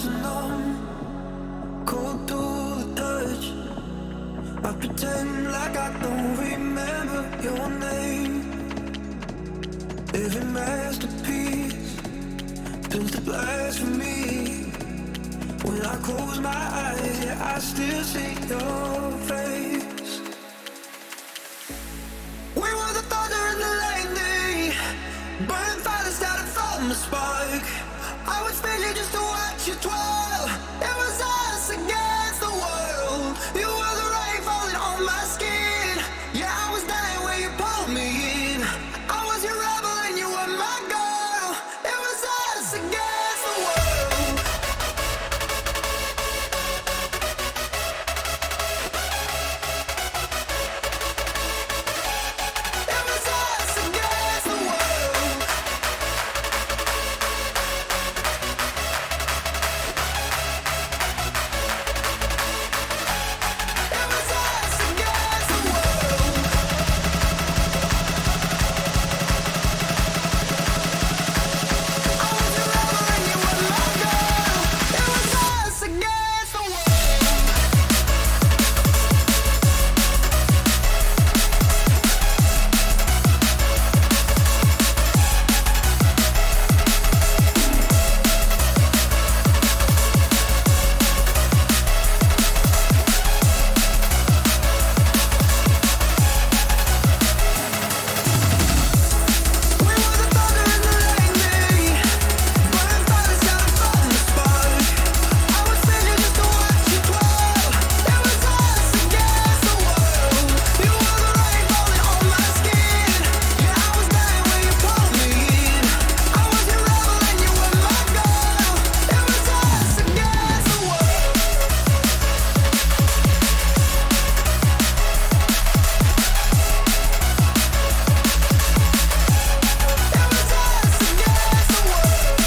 close and numb, cold to the touch. I pretend like I don't remember your name. Every masterpiece turns to blasphemy. When I close my eyes, yeah, I still see your face. We were the thunder and the lightning, burn fire that started from the spark. I would spend you just to watch you twirl. It was us against the world. You were the rain falling on my skin. Yeah, I was dying when you pulled me in. I was your rebel and you were my girl. It was us against the world. It was us against the world. It was us against the world. I was your rebel and you were my girl. It was us against the world. We were the thunder and the lightning, burn fire that started from the spark. I would spend you just to watch you twirl. It was us against the world. You were the rain falling on my skin. Yeah, I was dying when you pulled me in. I was your rebel and you were my girl. It was us against the world. It was us against the world.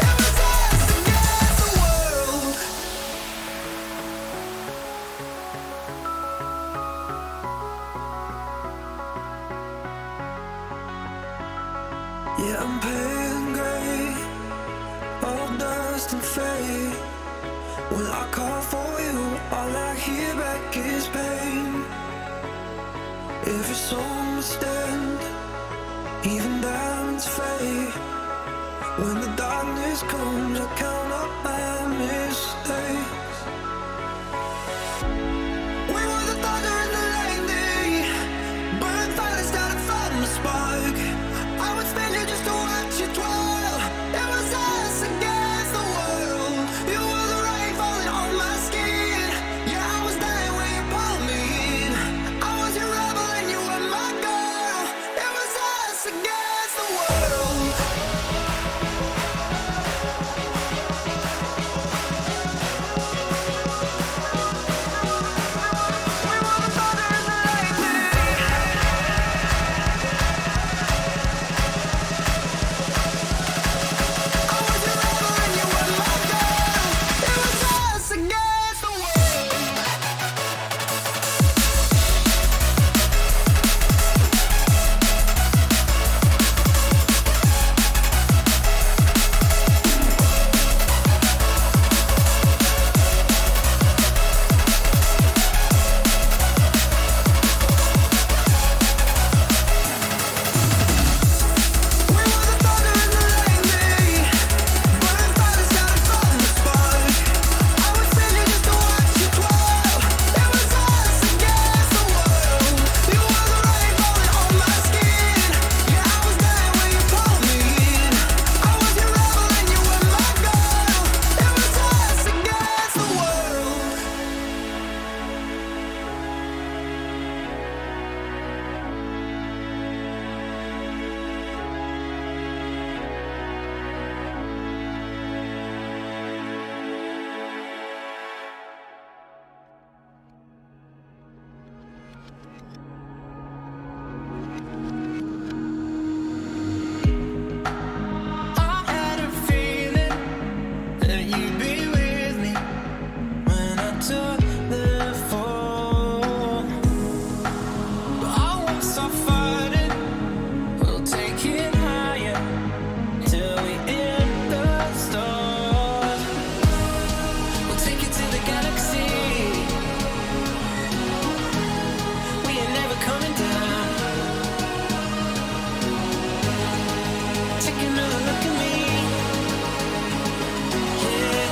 It was us against the world. Yeah, I'm pale gray, all dust and fade. When I call for you, all I hear back is pain. Every song must stand, even diamonds fade. When the darkness comes, I count up my mistakes. We were the thunder and the lightning, burn fire that started from the spark. I would spend you just to watch you twirl. It was us against the world. You were the rain falling on my skin. Yeah, I was dying when you pulled me in. I was your rebel and you were my girl. It was us against the world. take another look at me. Yeah.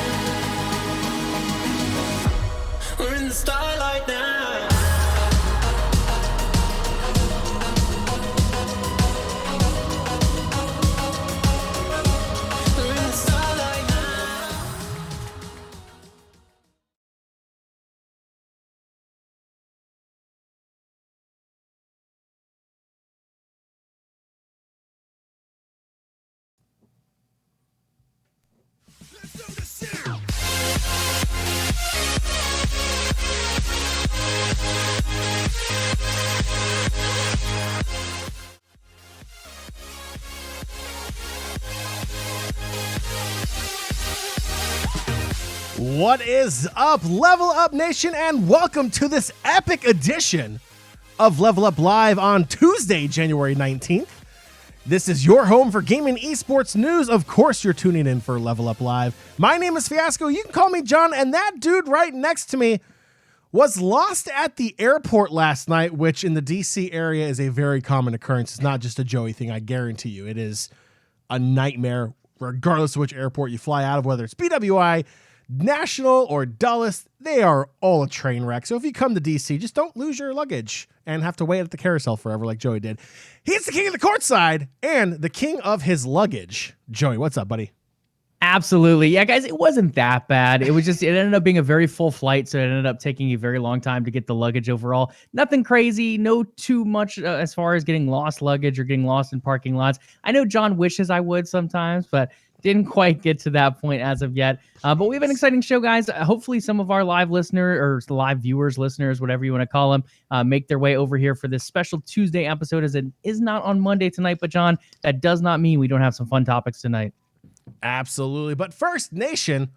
We're in the starlight now. We're in the starlight now. What is up, Level Up Nation, and welcome to this epic edition of Level Up Live on Tuesday, January 19th. This is your home for gaming esports news. Of course, you're tuning in for Level Up Live. My name is Fiasco. You can call me John, and that dude right next to me was lost at the airport last night, which in the DC area is a very common occurrence. It's not just a Joey thing, I guarantee you. It is a nightmare, regardless of which airport you fly out of, whether it's BWI, National, or Dulles. They are all a train wreck. So if you come to DC, just don't lose your luggage and have to wait at the carousel forever like Joey did. He's the king of the courtside and the king of his luggage. Joey, what's up, buddy? Absolutely. Yeah, guys, it wasn't that bad. It ended up being a very full flight, so it ended up taking a very long time to get the luggage overall. Nothing crazy, no too much as far as getting lost luggage or getting lost in parking lots. I know John wishes I would sometimes, but didn't quite get to that point as of yet. But we have an exciting show, guys. Hopefully some of our live listeners or live viewers, listeners, whatever you want to call them, make their way over here for this special Tuesday episode, as it is not on Monday tonight. But John, that does not mean we don't have some fun topics tonight. Absolutely. But first, Nation,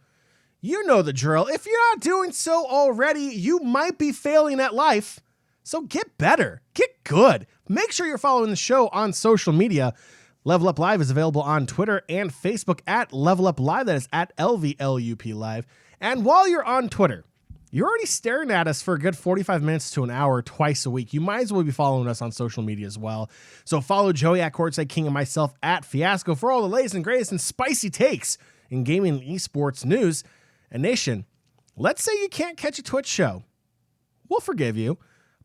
you know the drill. If you're not doing so already, you might be failing at life. So get better. Get good. Make sure you're following the show on social media. Level Up Live is available on Twitter and Facebook at Level Up Live. That is at LvLUp Live. And while you're on Twitter, you're already staring at us for a good 45 minutes to an hour twice a week. You might as well be following us on social media as well. So follow Joey at Courtside King and myself at Fiasco for all the latest and greatest and spicy takes in gaming and esports news. And Nation, let's say you can't catch a Twitch show. We'll forgive you,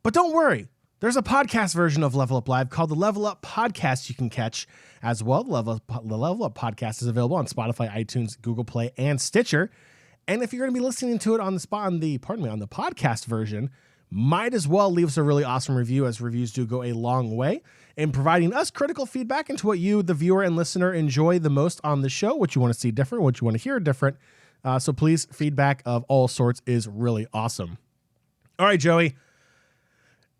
but don't worry. There's a podcast version of Level Up Live called the LvLUp Podcast you can catch as well. The Level Up Podcast is available on Spotify, iTunes, Google Play, and Stitcher. And if you're going to be listening to it on the podcast version, might as well leave us a really awesome review, as reviews do go a long way in providing us critical feedback into what you, the viewer and listener, enjoy the most on the show, what you want to see different, what you want to hear different. So please, feedback of all sorts is really awesome. All right, Joey.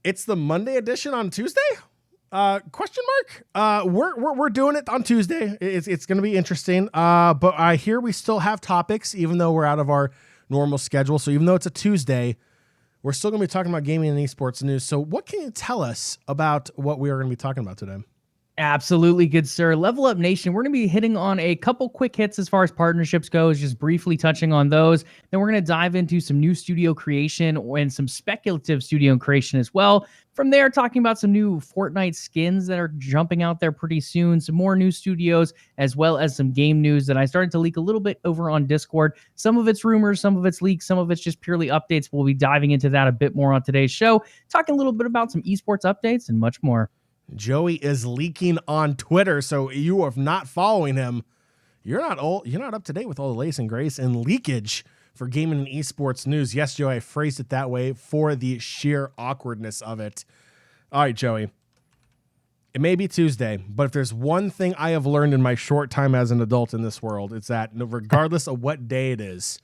It's the Monday edition on Tuesday? Question mark? We're doing it on Tuesday. It's going to be interesting. But I hear we still have topics, even though we're out of our normal schedule. So even though it's a Tuesday, we're still going to be talking about gaming and esports news. So what can you tell us about what we are going to be talking about today? Absolutely, good sir. Level Up Nation, we're going to be hitting on a couple quick hits as far as partnerships goes, just briefly touching on those. Then we're going to dive into some new studio creation and some speculative studio creation as well. From there, talking about some new Fortnite skins that are jumping out there pretty soon, some more new studios, as well as some game news that I started to leak a little bit over on Discord. Some of it's rumors, some of it's leaks, some of it's just purely updates. We'll be diving into that a bit more on today's show, talking a little bit about some esports updates and much more. Joey is leaking on Twitter, so you are not following him. You're not up to date with all the latest and greatest and leakage for gaming and esports news. Yes, Joey, I phrased it that way for the sheer awkwardness of it. All right, Joey. It may be Tuesday, but if there's one thing I have learned in my short time as an adult in this world, it's that regardless of what day it is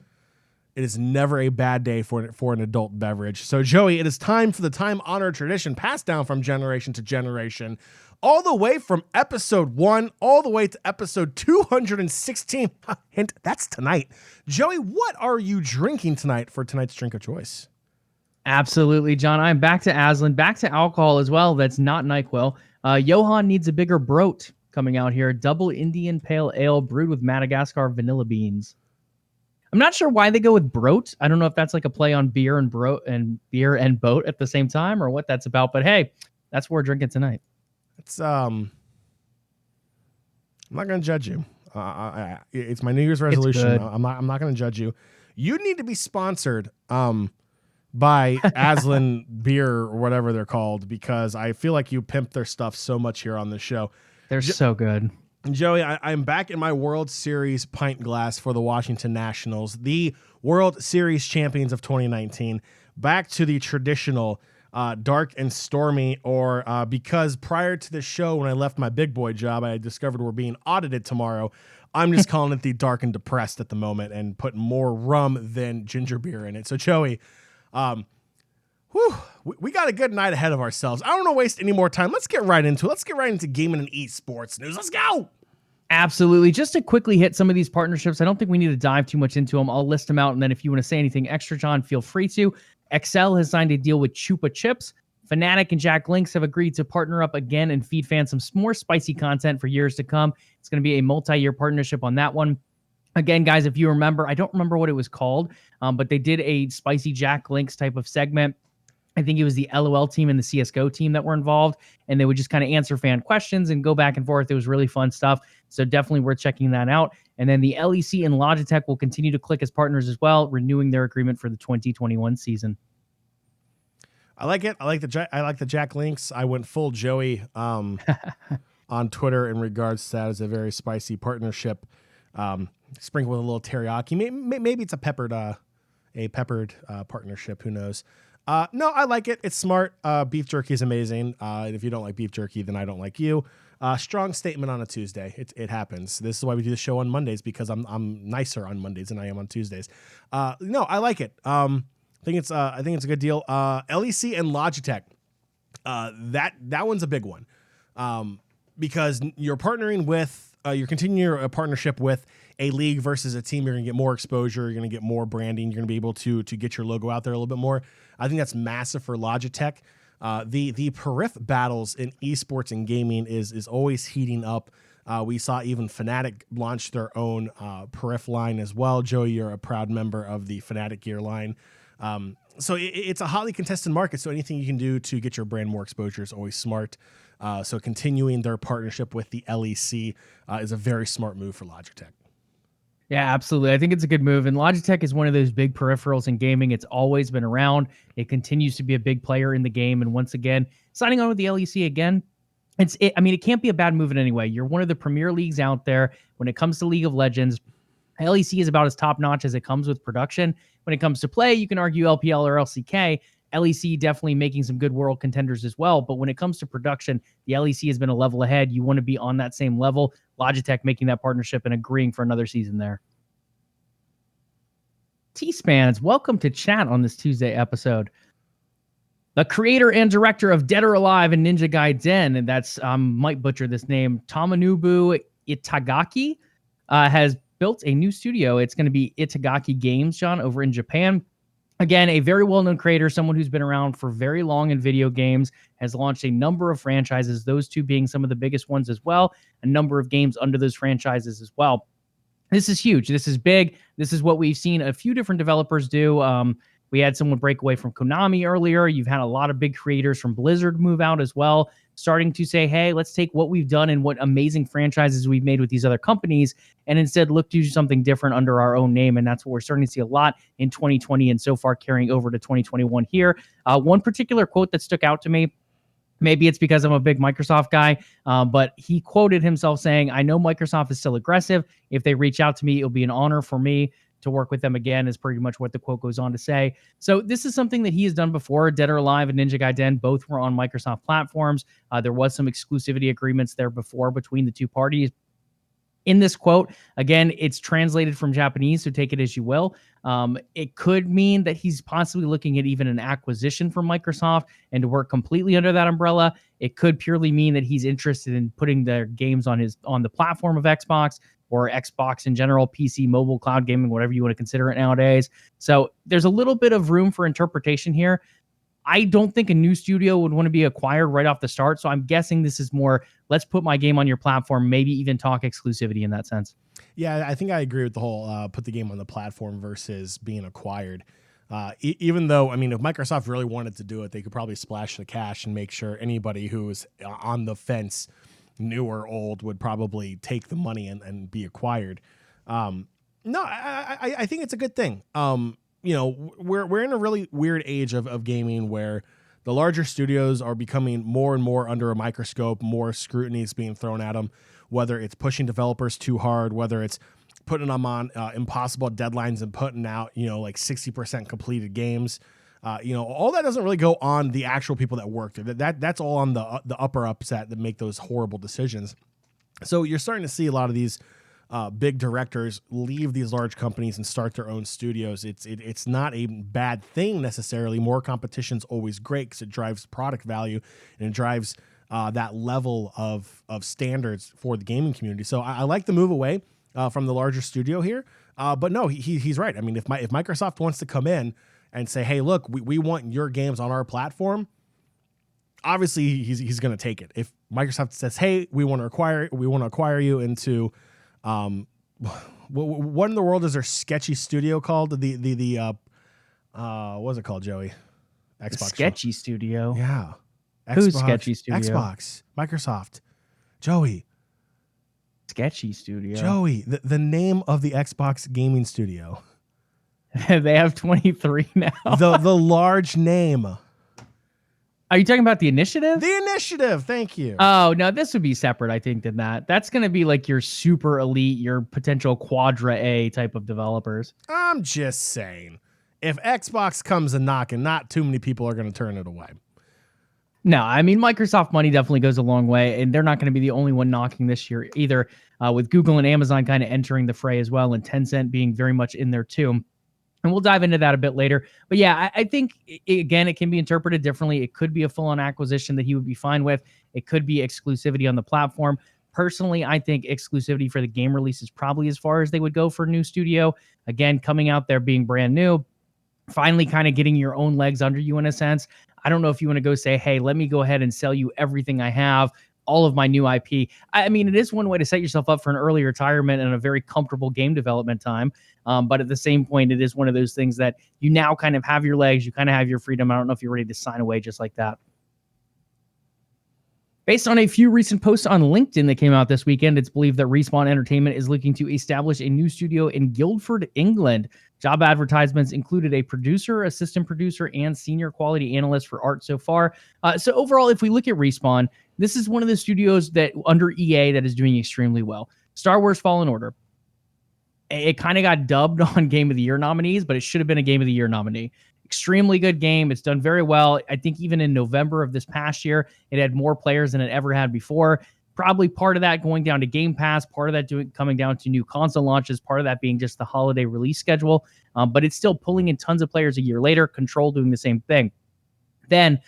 never a bad day for an adult beverage. So, Joey, it is time for the time-honored tradition passed down from generation to generation, all the way from episode 1 all the way to episode 216. Hint, that's tonight. Joey, what are you drinking tonight for tonight's drink of choice? Absolutely, John. I'm back to Aslan, back to alcohol as well. That's not NyQuil. Johan needs a bigger broat coming out here. Double Indian Pale Ale brewed with Madagascar vanilla beans. I'm not sure why they go with broat. I don't know if that's like a play on beer and boat at the same time or what that's about. But hey, that's what we're drinking tonight. It's I I'm not going to judge you. It's my New Year's resolution. I'm not going to judge you. You need to be sponsored by Aslan Beer or whatever they're called, because I feel like you pimp their stuff so much here on the show. They're so good. Joey, I'm back in my World Series pint glass for the Washington Nationals, the World Series champions of 2019. Back to the traditional dark and stormy, or because prior to the show, when I left my big boy job, I discovered we're being audited tomorrow. I'm just calling it the dark and depressed at the moment and putting more rum than ginger beer in it. So, Joey, we got a good night ahead of ourselves. I don't want to waste any more time. Let's get right into it. Let's get right into gaming and esports news. Let's go. Absolutely. Just to quickly hit some of these partnerships, I don't think we need to dive too much into them. I'll list them out, and then if you want to say anything extra, John, feel free to. Excel has signed a deal with Chupa Chips. Fnatic and Jack Links have agreed to partner up again and feed fans some more spicy content for years to come. It's going to be a multi-year partnership on that one. Again, guys, if you remember, I don't remember what it was called, but they did a spicy Jack Links type of segment. I think it was the LOL team and the CSGO team that were involved, and they would just kind of answer fan questions and go back and forth. It was really fun stuff, so definitely worth checking that out. And then the LEC and Logitech will continue to click as partners as well, renewing their agreement for the 2021 season. I like it. I like the Jack Links. I went full Joey on Twitter in regards to that as a very spicy partnership. Sprinkled with a little teriyaki. Maybe it's a peppered partnership. Who knows? No, I like it. It's smart. Beef jerky is amazing. If you don't like beef jerky, then I don't like you. Strong statement on a Tuesday. It happens. This is why we do the show on Mondays, because I'm nicer on Mondays than I am on Tuesdays. No, I like it. I think it's a good deal. LEC and Logitech. That one's a big one. Because you're partnering with, you're continuing your partnership with a league versus a team. You're going to get more exposure. You're going to get more branding. You're going to be able to get your logo out there a little bit more. I think that's massive for Logitech. The periph battles in esports and gaming is always heating up. We saw even Fnatic launch their own periph line as well. Joey, you're a proud member of the Fnatic gear line. So it's a hotly contested market. So anything you can do to get your brand more exposure is always smart. So continuing their partnership with the LEC is a very smart move for Logitech. Yeah, absolutely. I think it's a good move. And Logitech is one of those big peripherals in gaming. It's always been around. It continues to be a big player in the game. And once again, signing on with the LEC again, it can't be a bad move in any way. You're one of the premier leagues out there when it comes to League of Legends. LEC is about as top-notch as it comes with production. When it comes to play, you can argue LPL or LCK. LEC definitely making some good world contenders as well. But when it comes to production, the LEC has been a level ahead. You want to be on that same level. Logitech making that partnership and agreeing for another season there. T-Spans, welcome to chat on this Tuesday episode. The creator and director of Dead or Alive and Ninja Gaiden, and that's, might butcher this name, Tomonobu Itagaki, has built a new studio. It's going to be Itagaki Games, John, over in Japan. Again, a very well-known creator, someone who's been around for very long in video games, has launched a number of franchises, those two being some of the biggest ones as well, a number of games under those franchises as well. This is huge. This is big. This is what we've seen a few different developers do. We had someone break away from Konami earlier. You've had a lot of big creators from Blizzard move out as well, starting to say, hey, let's take what we've done and what amazing franchises we've made with these other companies and instead look to do something different under our own name. And that's what we're starting to see a lot in 2020 and so far carrying over to 2021 here. One particular quote that stuck out to me, maybe it's because I'm a big Microsoft guy, but he quoted himself saying, I know Microsoft is still aggressive. If they reach out to me, it'll be an honor for me to work with them again, is pretty much what the quote goes on to say. So this is something that he has done before. Dead or Alive and Ninja Gaiden both were on Microsoft platforms. There was some exclusivity agreements there before between the two parties. In this quote, again, it's translated from Japanese, so take it as you will. It could mean that he's possibly looking at even an acquisition from Microsoft and to work completely under that umbrella. It could purely mean that he's interested in putting their games on the platform of Xbox or Xbox in general, PC, mobile, cloud gaming, whatever you want to consider it nowadays. So there's a little bit of room for interpretation here. I don't think a new studio would want to be acquired right off the start. So I'm guessing this is more, let's put my game on your platform, maybe even talk exclusivity in that sense. Yeah, I think I agree with the whole put the game on the platform versus being acquired. Even though, I mean, if Microsoft really wanted to do it, they could probably splash the cash and make sure anybody who is on the fence new or old, would probably take the money and be acquired. No, I think it's a good thing. We're in a really weird age of gaming where the larger studios are becoming more and more under a microscope, more scrutiny is being thrown at them, whether it's pushing developers too hard, whether it's putting them on impossible deadlines and putting out, like 60% completed games. All that doesn't really go on the actual people that work there. That's all on the upper upset that make those horrible decisions. So you're starting to see a lot of these big directors leave these large companies and start their own studios. It's not a bad thing necessarily. More competition's always great because it drives product value and it drives that level of standards for the gaming community. So I like the move away from the larger studio here. But no, he's right. I mean, if Microsoft wants to come in and say, hey, look, we want your games on our platform, obviously he's going to take it. If Microsoft says, hey, we want to acquire you into what in the world is their sketchy studio called? What was it called, Joey? Xbox. Sketchy studio. Yeah. Who's sketchy studio? Xbox. Microsoft. Joey. Sketchy studio. Joey. The name of the Xbox gaming studio. They have 23 now. The large name. Are you talking about the Initiative? The Initiative. Thank you. Oh, no, this would be separate, I think, than that. That's going to be like your super elite, your potential Quadra A type of developers. I'm just saying, if Xbox comes a knocking, not too many people are going to turn it away. No, I mean, Microsoft money definitely goes a long way, and they're not going to be the only one knocking this year either, with Google and Amazon kind of entering the fray as well, and Tencent being very much in there too. And we'll dive into that a bit later. But yeah, I think, again, it can be interpreted differently. It could be a full-on acquisition that he would be fine with. It could be exclusivity on the platform. Personally, I think exclusivity for the game release is probably as far as they would go for a new studio. Again, coming out there being brand new, finally kind of getting your own legs under you in a sense. I don't know if you want to go say, hey, let me go ahead and sell you everything I have, all of my new IP. I mean, it is one way to set yourself up for an early retirement and a very comfortable game development time. But at the same point, it is one of those things that you now kind of have your legs, you kind of have your freedom. I don't know if you're ready to sign away just like that. Based on a few recent posts on LinkedIn that came out this weekend, it's believed that Respawn Entertainment is looking to establish a new studio in Guildford, England. Job advertisements included a producer, assistant producer, and senior quality analyst for art so far. So overall, if we look at Respawn, this is one of the studios that under EA that is doing extremely well. Star Wars Fallen Order. It kind of got dubbed on Game of the Year nominees, but it should have been a Game of the Year nominee. Extremely good game. It's done very well. I think even in November of this past year, it had more players than it ever had before. Probably part of that going down to Game Pass, part of that coming down to new console launches, part of that being just the holiday release schedule. But it's still pulling in tons of players a year later. Control doing the same thing. Then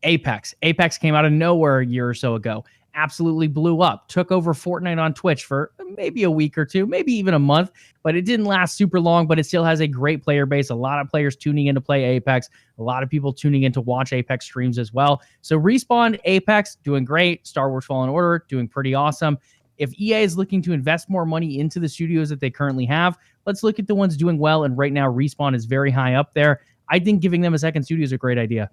Apex. Apex came out of nowhere a year or so ago. Absolutely blew up. Took over Fortnite on Twitch for maybe a week or two, maybe even a month, but it didn't last super long, but it still has a great player base. A lot of players tuning in to play Apex. A lot of people tuning in to watch Apex streams as well. So Respawn, Apex, doing great. Star Wars Fallen Order, doing pretty awesome. If EA is looking to invest more money into the studios that they currently have, let's look at the ones doing well. And right now, Respawn is very high up there. I think giving them a second studio is a great idea.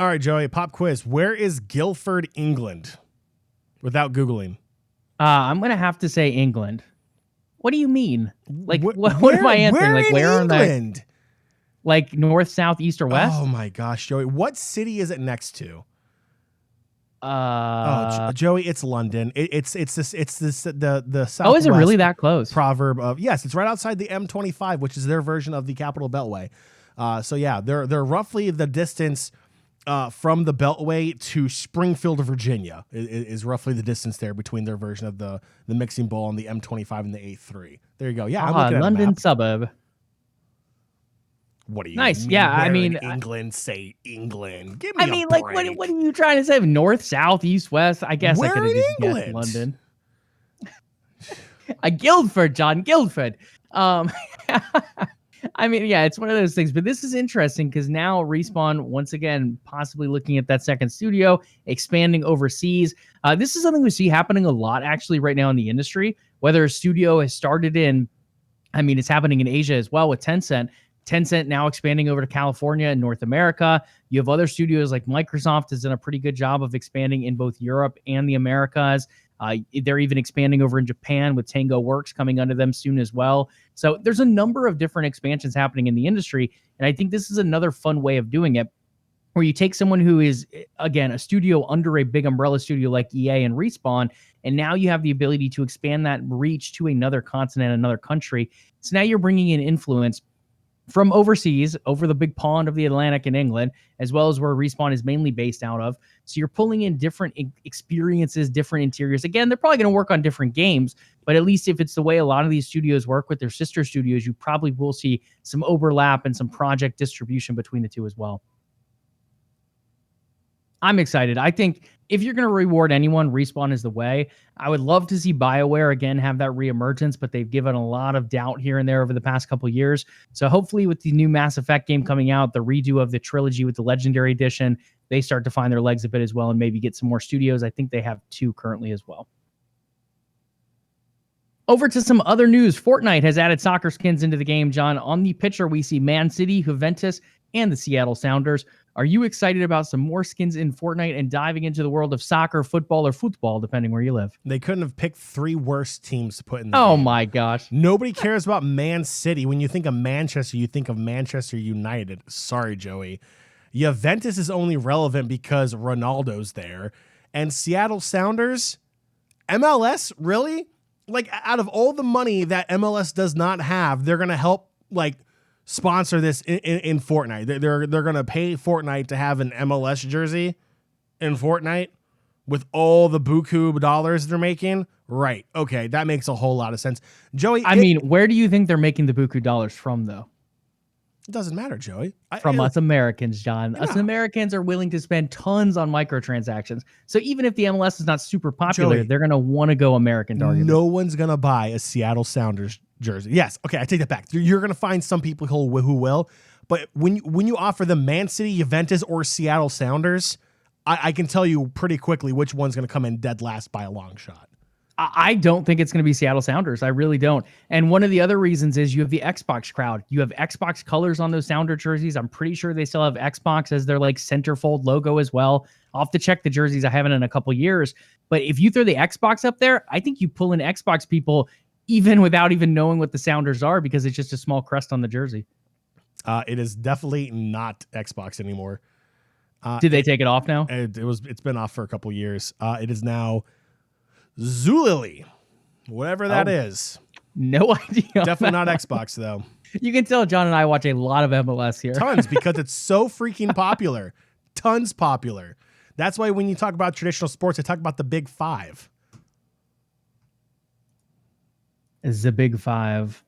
All right, Joey, pop quiz. Where is Guildford, England? Without Googling. I'm going to have to say England. What do you mean? Like, what am I answering? Where like, in where England? Like north, south, east, or west? Oh my gosh, Joey. What city is it next to? Joey, it's London. It's the Southwest. Oh, is it really that close? Proverb of yes, it's right outside the M25, which is their version of the Capital Beltway. So yeah, they're roughly the distance from the Beltway to Springfield, Virginia, is roughly the distance there between their version of the mixing bowl and the M25 and the A3. There you go. Yeah, I'm looking at London a map. suburb. What do you nice? mean? Yeah, Where I mean, in England, say England. Give me. I mean, a like, break. what are you trying to say? North, south, east, west? I guess Where I could have in just guessed England? London. Guildford, John, Guildford. I mean, yeah, it's one of those things, but this is interesting because now Respawn, once again, possibly looking at that second studio, expanding overseas. This is something we see happening a lot actually right now in the industry, whether a studio has started in, I mean, it's happening in Asia as well with Tencent. Tencent now expanding over to California and North America. You have other studios like Microsoft has done a pretty good job of expanding in both Europe and the Americas. They're even expanding over in Japan with Tango Works coming under them soon as well. So there's a number of different expansions happening in the industry. And I think this is another fun way of doing it, where you take someone who is, again, a studio under a big umbrella studio like EA and Respawn, and now you have the ability to expand that reach to another continent, another country. So now you're bringing in influence from overseas, over the big pond of the Atlantic in England, as well as where Respawn is mainly based out of. So you're pulling in different experiences, different interiors. Again, they're probably going to work on different games, but at least if it's the way a lot of these studios work with their sister studios, you probably will see some overlap and some project distribution between the two as well. I'm excited. I think if you're going to reward anyone, Respawn is the way. I would love to see BioWare again have that reemergence, but they've given a lot of doubt here and there over the past couple years. So hopefully with the new Mass Effect game coming out, the redo of the trilogy with the Legendary Edition, they start to find their legs a bit as well and maybe get some more studios. I think they have 2 currently as well. Over to some other news. Fortnite has added soccer skins into the game, John. On the picture, we see Man City, Juventus, and the Seattle Sounders. Are you excited about some more skins in Fortnite and diving into the world of soccer, football, or football, depending where you live? They couldn't have picked 3 worse teams to put in the Oh game. my gosh. Nobody cares about Man City. When you think of Manchester, you think of Manchester United. Sorry, Joey. Juventus is only relevant because Ronaldo's there. And Seattle Sounders, MLS, really? Like, out of all the money that MLS does not have, they're going to help, like, sponsor this in Fortnite. They're going to pay Fortnite to have an MLS jersey in Fortnite with all the buku dollars they're making. Right. Okay. That makes a whole lot of sense. Joey. I mean, where do you think they're making the buku dollars from, though? It doesn't matter, Joey. From us Americans, John. Us Americans are willing to spend tons on microtransactions. So even if the MLS is not super popular, Joey, they're going to want to go American targeted. No one's going to buy a Seattle Sounders jersey. Yes. Okay. I take that back. You're going to find some people who will. But when you offer them Man City, Juventus, or Seattle Sounders, I can tell you pretty quickly which one's going to come in dead last by a long shot. I don't think it's going to be Seattle Sounders. I really don't. And one of the other reasons is you have the Xbox crowd. You have Xbox colors on those Sounder jerseys. I'm pretty sure they still have Xbox as their like centerfold logo as well. I'll have to check the jerseys. I haven't in a couple years. But if you throw the Xbox up there, I think you pull in Xbox people even without even knowing what the Sounders are because it's just a small crest on the jersey. It is definitely not Xbox anymore. Did they take it off now? It's been off for a couple years. It is now Zulily, whatever that is. No idea. Definitely not Xbox, though. You can tell John and I watch a lot of MLS here. Tons, because it's so freaking popular. Tons popular. That's why when you talk about traditional sports, I talk about the Big Five. The Big Five.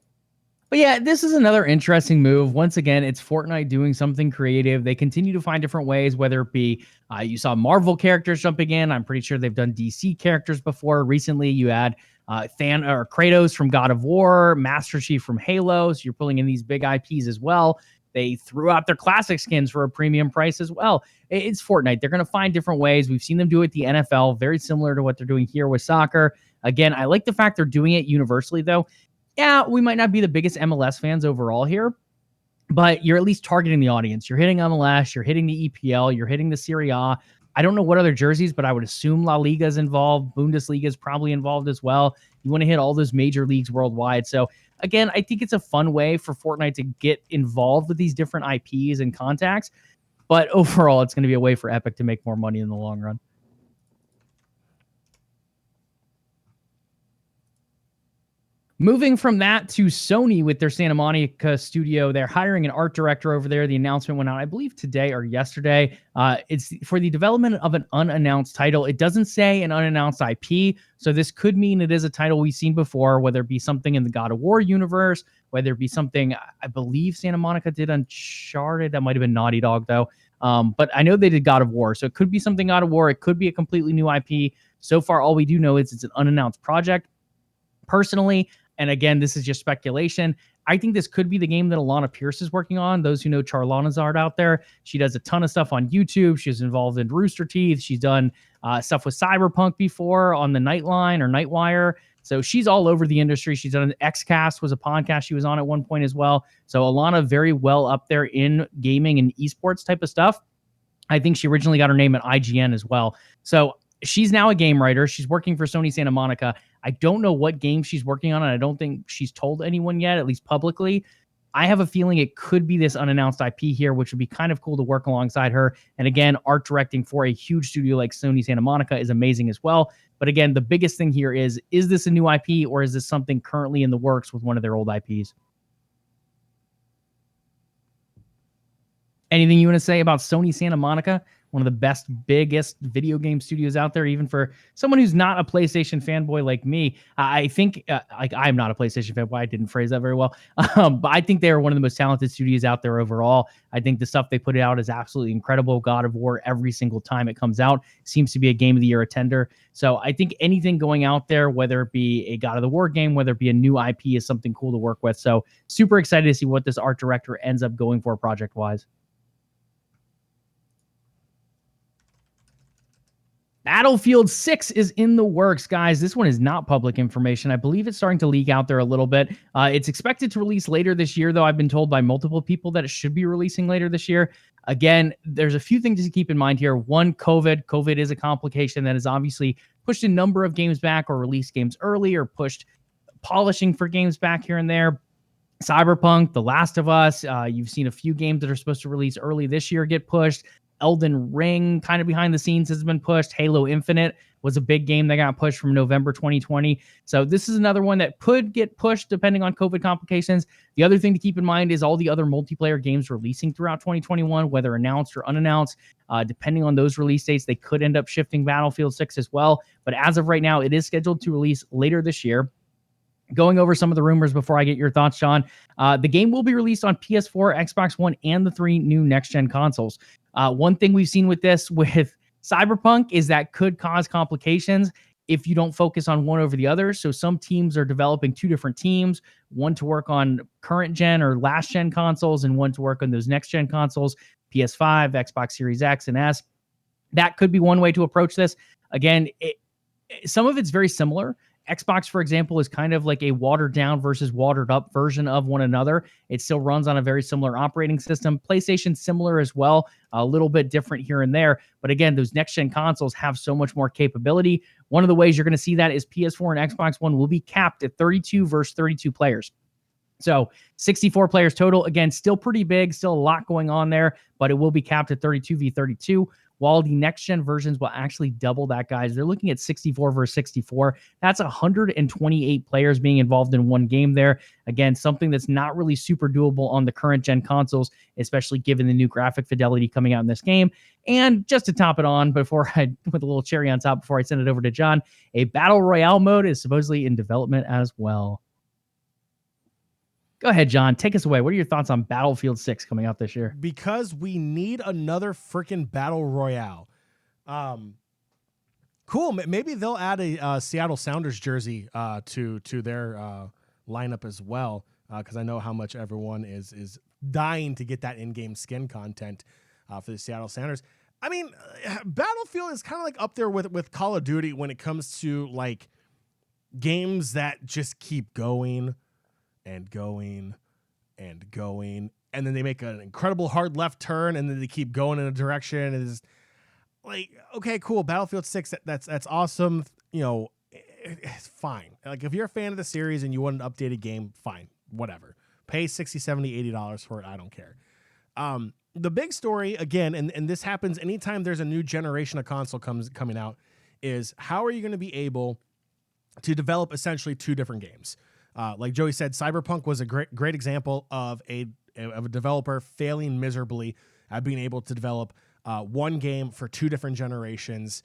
But yeah, this is another interesting move. Once again, it's Fortnite doing something creative. They continue to find different ways, whether it be you saw Marvel characters jumping in. I'm pretty sure they've done DC characters before. Recently, you had Kratos from God of War, Master Chief from Halo. So you're pulling in these big IPs as well. They threw out their classic skins for a premium price as well. It's Fortnite. They're going to find different ways. We've seen them do it at the NFL, very similar to what they're doing here with soccer. Again, I like the fact they're doing it universally, though. Yeah, we might not be the biggest MLS fans overall here, but you're at least targeting the audience. You're hitting MLS, you're hitting the EPL, you're hitting the Serie A. I don't know what other jerseys, but I would assume La Liga is involved. Bundesliga is probably involved as well. You want to hit all those major leagues worldwide. So again, I think it's a fun way for Fortnite to get involved with these different IPs and contacts. But overall, it's going to be a way for Epic to make more money in the long run. Moving from that to Sony with their Santa Monica studio, they're hiring an art director over there. The announcement went out, I believe, today or yesterday. It's for the development of an unannounced title. It doesn't say an unannounced IP, so this could mean it is a title we've seen before, whether it be something in the God of War universe, whether it be something, I believe Santa Monica did Uncharted. That might have been Naughty Dog, though. But I know they did God of War, so it could be something God of War. It could be a completely new IP. So far, all we do know is it's an unannounced project. Personally, and again, this is just speculation, I think this could be the game that Alana Pierce is working on. Those who know Charlana's art out there, she does a ton of stuff on YouTube. She's involved in Rooster Teeth. She's done stuff with Cyberpunk before on the Nightline or Nightwire. So she's all over the industry. She's done an XCast, was a podcast she was on at one point as well. So Alana very well up there in gaming and esports type of stuff. I think she originally got her name at IGN as well. So she's now a game writer. She's working for Sony Santa Monica. I don't know what game she's working on, and I don't think she's told anyone yet, at least publicly. I have a feeling it could be this unannounced IP here, which would be kind of cool to work alongside her. And again, art directing for a huge studio like Sony Santa Monica is amazing as well. But again, the biggest thing here is this a new IP or is this something currently in the works with one of their old IPs? Anything you want to say about Sony Santa Monica? One of the best, biggest video game studios out there, even for someone who's not a PlayStation fanboy like me. I think, I'm not a PlayStation fanboy. I didn't phrase that very well. But I think they are one of the most talented studios out there overall. I think the stuff they put out is absolutely incredible. God of War, every single time it comes out, seems to be a Game of the Year attender. So I think anything going out there, whether it be a God of the War game, whether it be a new IP, is something cool to work with. So super excited to see what this art director ends up going for project-wise. Battlefield 6 is in the works, guys. This one is not public information. I believe it's starting to leak out there a little bit. It's expected to release later this year, though. I've been told by multiple people that it should be releasing later this year. Again, there's a few things to keep in mind here. One, COVID. COVID is a complication that has obviously pushed a number of games back or released games early or pushed polishing for games back here and there. Cyberpunk, The Last of Us. You've seen a few games that are supposed to release early this year get pushed. Elden Ring, kind of behind the scenes, has been pushed. Halo Infinite was a big game that got pushed from November 2020. So this is another one that could get pushed depending on COVID complications. The other thing to keep in mind is all the other multiplayer games releasing throughout 2021, whether announced or unannounced. Depending on those release dates, they could end up shifting Battlefield 6 as well. But as of right now, it is scheduled to release later this year. Going over some of the rumors before I get your thoughts, Sean. The game will be released on PS4, Xbox One, and the 3 new next-gen consoles. One thing we've seen with this, with Cyberpunk, is that could cause complications if you don't focus on one over the other. So some teams are developing two different teams, one to work on current-gen or last-gen consoles, and one to work on those next-gen consoles, PS5, Xbox Series X and S. That could be one way to approach this. Again, some of it's very similar. Xbox, for example, is kind of like a watered down versus watered up version of one another. It still runs on a very similar operating system. PlayStation, similar as well, a little bit different here and there. But again, those next-gen consoles have so much more capability. One of the ways you're going to see that is PS4 and Xbox One will be capped at 32 versus 32 players. So 64 players total. Again, still pretty big, still a lot going on there, but it will be capped at 32v32. While the next-gen versions will actually double that, guys. They're looking at 64 versus 64. That's 128 players being involved in one game there. Again, something that's not really super doable on the current-gen consoles, especially given the new graphic fidelity coming out in this game. And just to top it on, before I put a little cherry on top before I send it over to John, a Battle Royale mode is supposedly in development as well. Go ahead, John. Take us away. What are your thoughts on Battlefield 6 coming out this year? Because we need another freaking battle royale. Cool. Maybe they'll add a Seattle Sounders jersey to their lineup as well, because I know how much everyone is dying to get that in-game skin content for the Seattle Sounders. I mean, Battlefield is kind of like up there with Call of Duty when it comes to like games that just keep going and going and going, and then they make an incredible hard left turn, and then they keep going in a direction, and it's like, okay, cool, Battlefield 6, that's awesome. You know, it's fine. Like, if you're a fan of the series and you want an updated game, fine, whatever. Pay $60, $70, $80 for it. I don't care. The big story, again, and this happens anytime there's a new generation of console coming out, is how are you going to be able to develop essentially two different games? Like Joey said, Cyberpunk was a great example of a developer failing miserably at being able to develop one game for two different generations.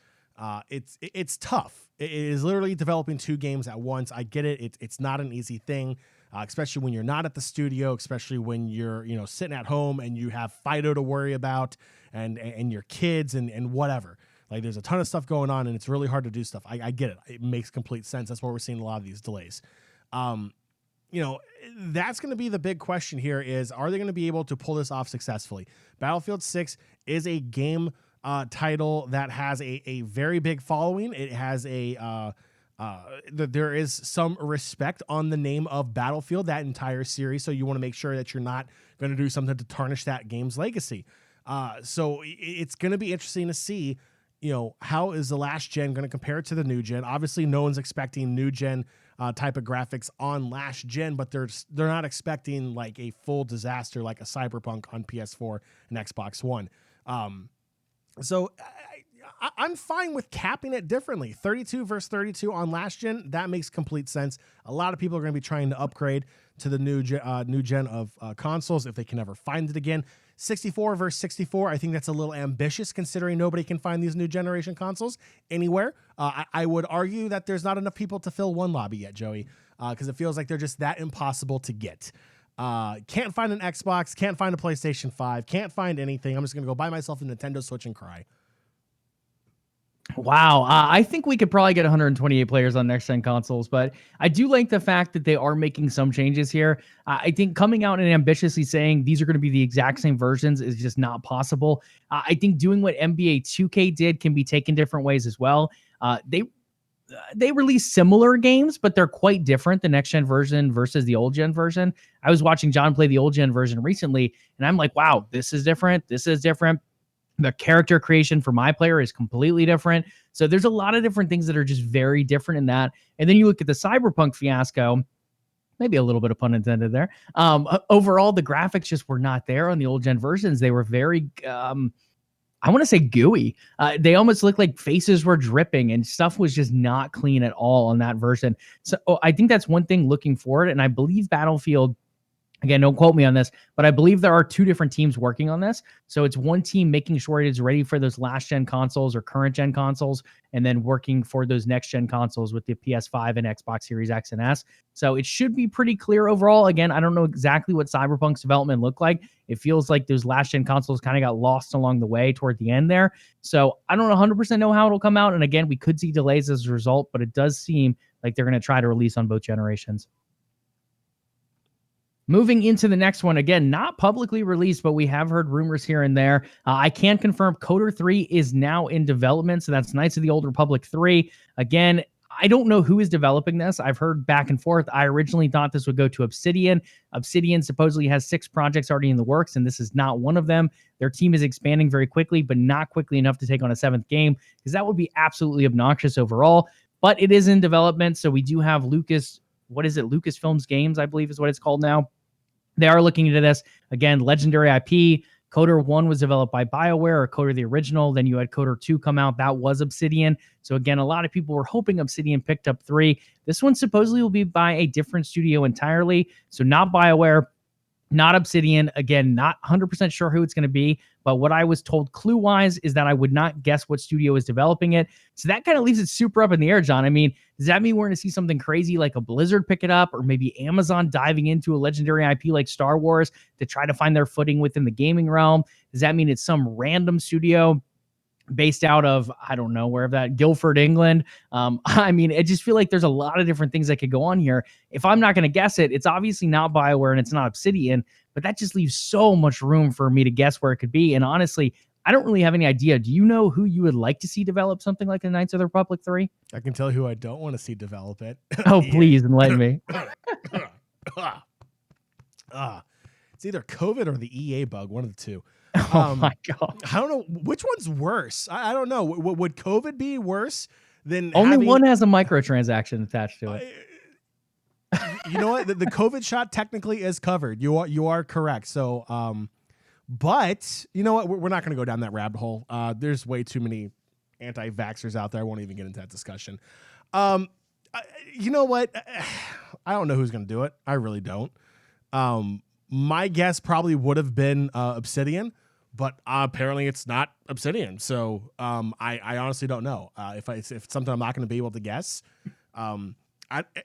It's tough. It is literally developing two games at once. I get it. It's not an easy thing, especially when you're not at the studio, especially when you're sitting at home and you have Fido to worry about and your kids and whatever. Like, there's a ton of stuff going on, and it's really hard to do stuff. I get it. It makes complete sense. That's why we're seeing a lot of these delays. That's going to be the big question here is, are they going to be able to pull this off successfully? Battlefield 6 is a game title that has a very big following. It has a There is some respect on the name of Battlefield, that entire series, so you want to make sure that you're not going to do something to tarnish that game's legacy. So it's going to be interesting to see, how is the last gen going to compare to the new gen? Obviously, no one's expecting new gen type of graphics on last gen, but they're not expecting like a full disaster like a Cyberpunk on PS4 and Xbox One. So I'm fine with capping it differently. 32 versus 32 on last gen, that makes complete sense. A lot of people are going to be trying to upgrade to the new gen of consoles if they can ever find it again. 64 versus 64, I think that's a little ambitious considering nobody can find these new generation consoles anywhere. I would argue that there's not enough people to fill one lobby yet, Joey, because it feels like they're just that impossible to get. Can't find an Xbox, can't find a PlayStation 5, can't find anything. I'm just going to go buy myself a Nintendo Switch and cry. Wow. I think we could probably get 128 players on next-gen consoles, but I do like the fact that they are making some changes here. I think coming out and ambitiously saying these are going to be the exact same versions is just not possible. I think doing what NBA 2K did can be taken different ways as well. They release similar games, but they're quite different, the next-gen version versus the old-gen version. I was watching John play the old-gen version recently, and I'm like, wow, this is different. This is different. The character creation for my player is completely different. So there's a lot of different things that are just very different in that. And then you look at the Cyberpunk fiasco, maybe a little bit of pun intended there. Overall, the graphics just were not there on the old gen versions. They were very, I want to say gooey. They almost looked like faces were dripping and stuff was just not clean at all on that version. So I think that's one thing looking forward. And I believe Battlefield, again, don't quote me on this, but I believe there are two different teams working on this. So it's one team making sure it is ready for those last gen consoles or current gen consoles, and then working for those next gen consoles with the PS5 and Xbox Series X and S. So it should be pretty clear overall. Again, I don't know exactly what Cyberpunk's development looked like. It feels like those last gen consoles kind of got lost along the way toward the end there. So I don't 100% know how it'll come out. And again, we could see delays as a result, but it does seem like they're going to try to release on both generations. Moving into the next one, again, not publicly released, but we have heard rumors here and there. I can confirm Coder 3 is now in development, so that's Knights of the Old Republic 3. Again, I don't know who is developing this. I've heard back and forth. I originally thought this would go to Obsidian. Obsidian supposedly has 6 projects already in the works, and this is not one of them. Their team is expanding very quickly, but not quickly enough to take on a 7th game, because that would be absolutely obnoxious overall. But it is in development, so we do have Lucasfilms Games, I believe is what it's called now. They are looking into this. Again, legendary IP. Coder 1 was developed by BioWare, or Coder the original. Then you had Coder 2 come out. That was Obsidian. So again, a lot of people were hoping Obsidian picked up 3. This one supposedly will be by a different studio entirely. So not BioWare, not Obsidian. Again, not 100% sure who it's going to be. But what I was told clue-wise is that I would not guess what studio is developing it. So that kind of leaves it super up in the air, John. I mean, does that mean we're going to see something crazy like a Blizzard pick it up, or maybe Amazon diving into a legendary IP like Star Wars to try to find their footing within the gaming realm? Does that mean it's some random studio based out of, I don't know, wherever that, Guildford, England? I mean, I just feel like there's a lot of different things that could go on here. If I'm not going to guess it, it's obviously not BioWare and it's not Obsidian, but that just leaves so much room for me to guess where it could be. And honestly, I don't really have any idea. Do you know who you would like to see develop something like the Knights of the Republic 3? I can tell who I don't want to see develop it. Oh, please enlighten me. It's either COVID or the EA bug, one of the two. Oh my God. I don't know which one's worse. I don't know. Would COVID be worse than only one has a microtransaction attached to it? You know what? The COVID shot technically is covered. You are correct. So, but you know what? We're not going to go down that rabbit hole. There's way too many anti-vaxxers out there. I won't even get into that discussion. You know what? I don't know who's going to do it. I really don't. My guess probably would have been Obsidian, but apparently it's not Obsidian. So I honestly don't know. If it's something I'm not going to be able to guess.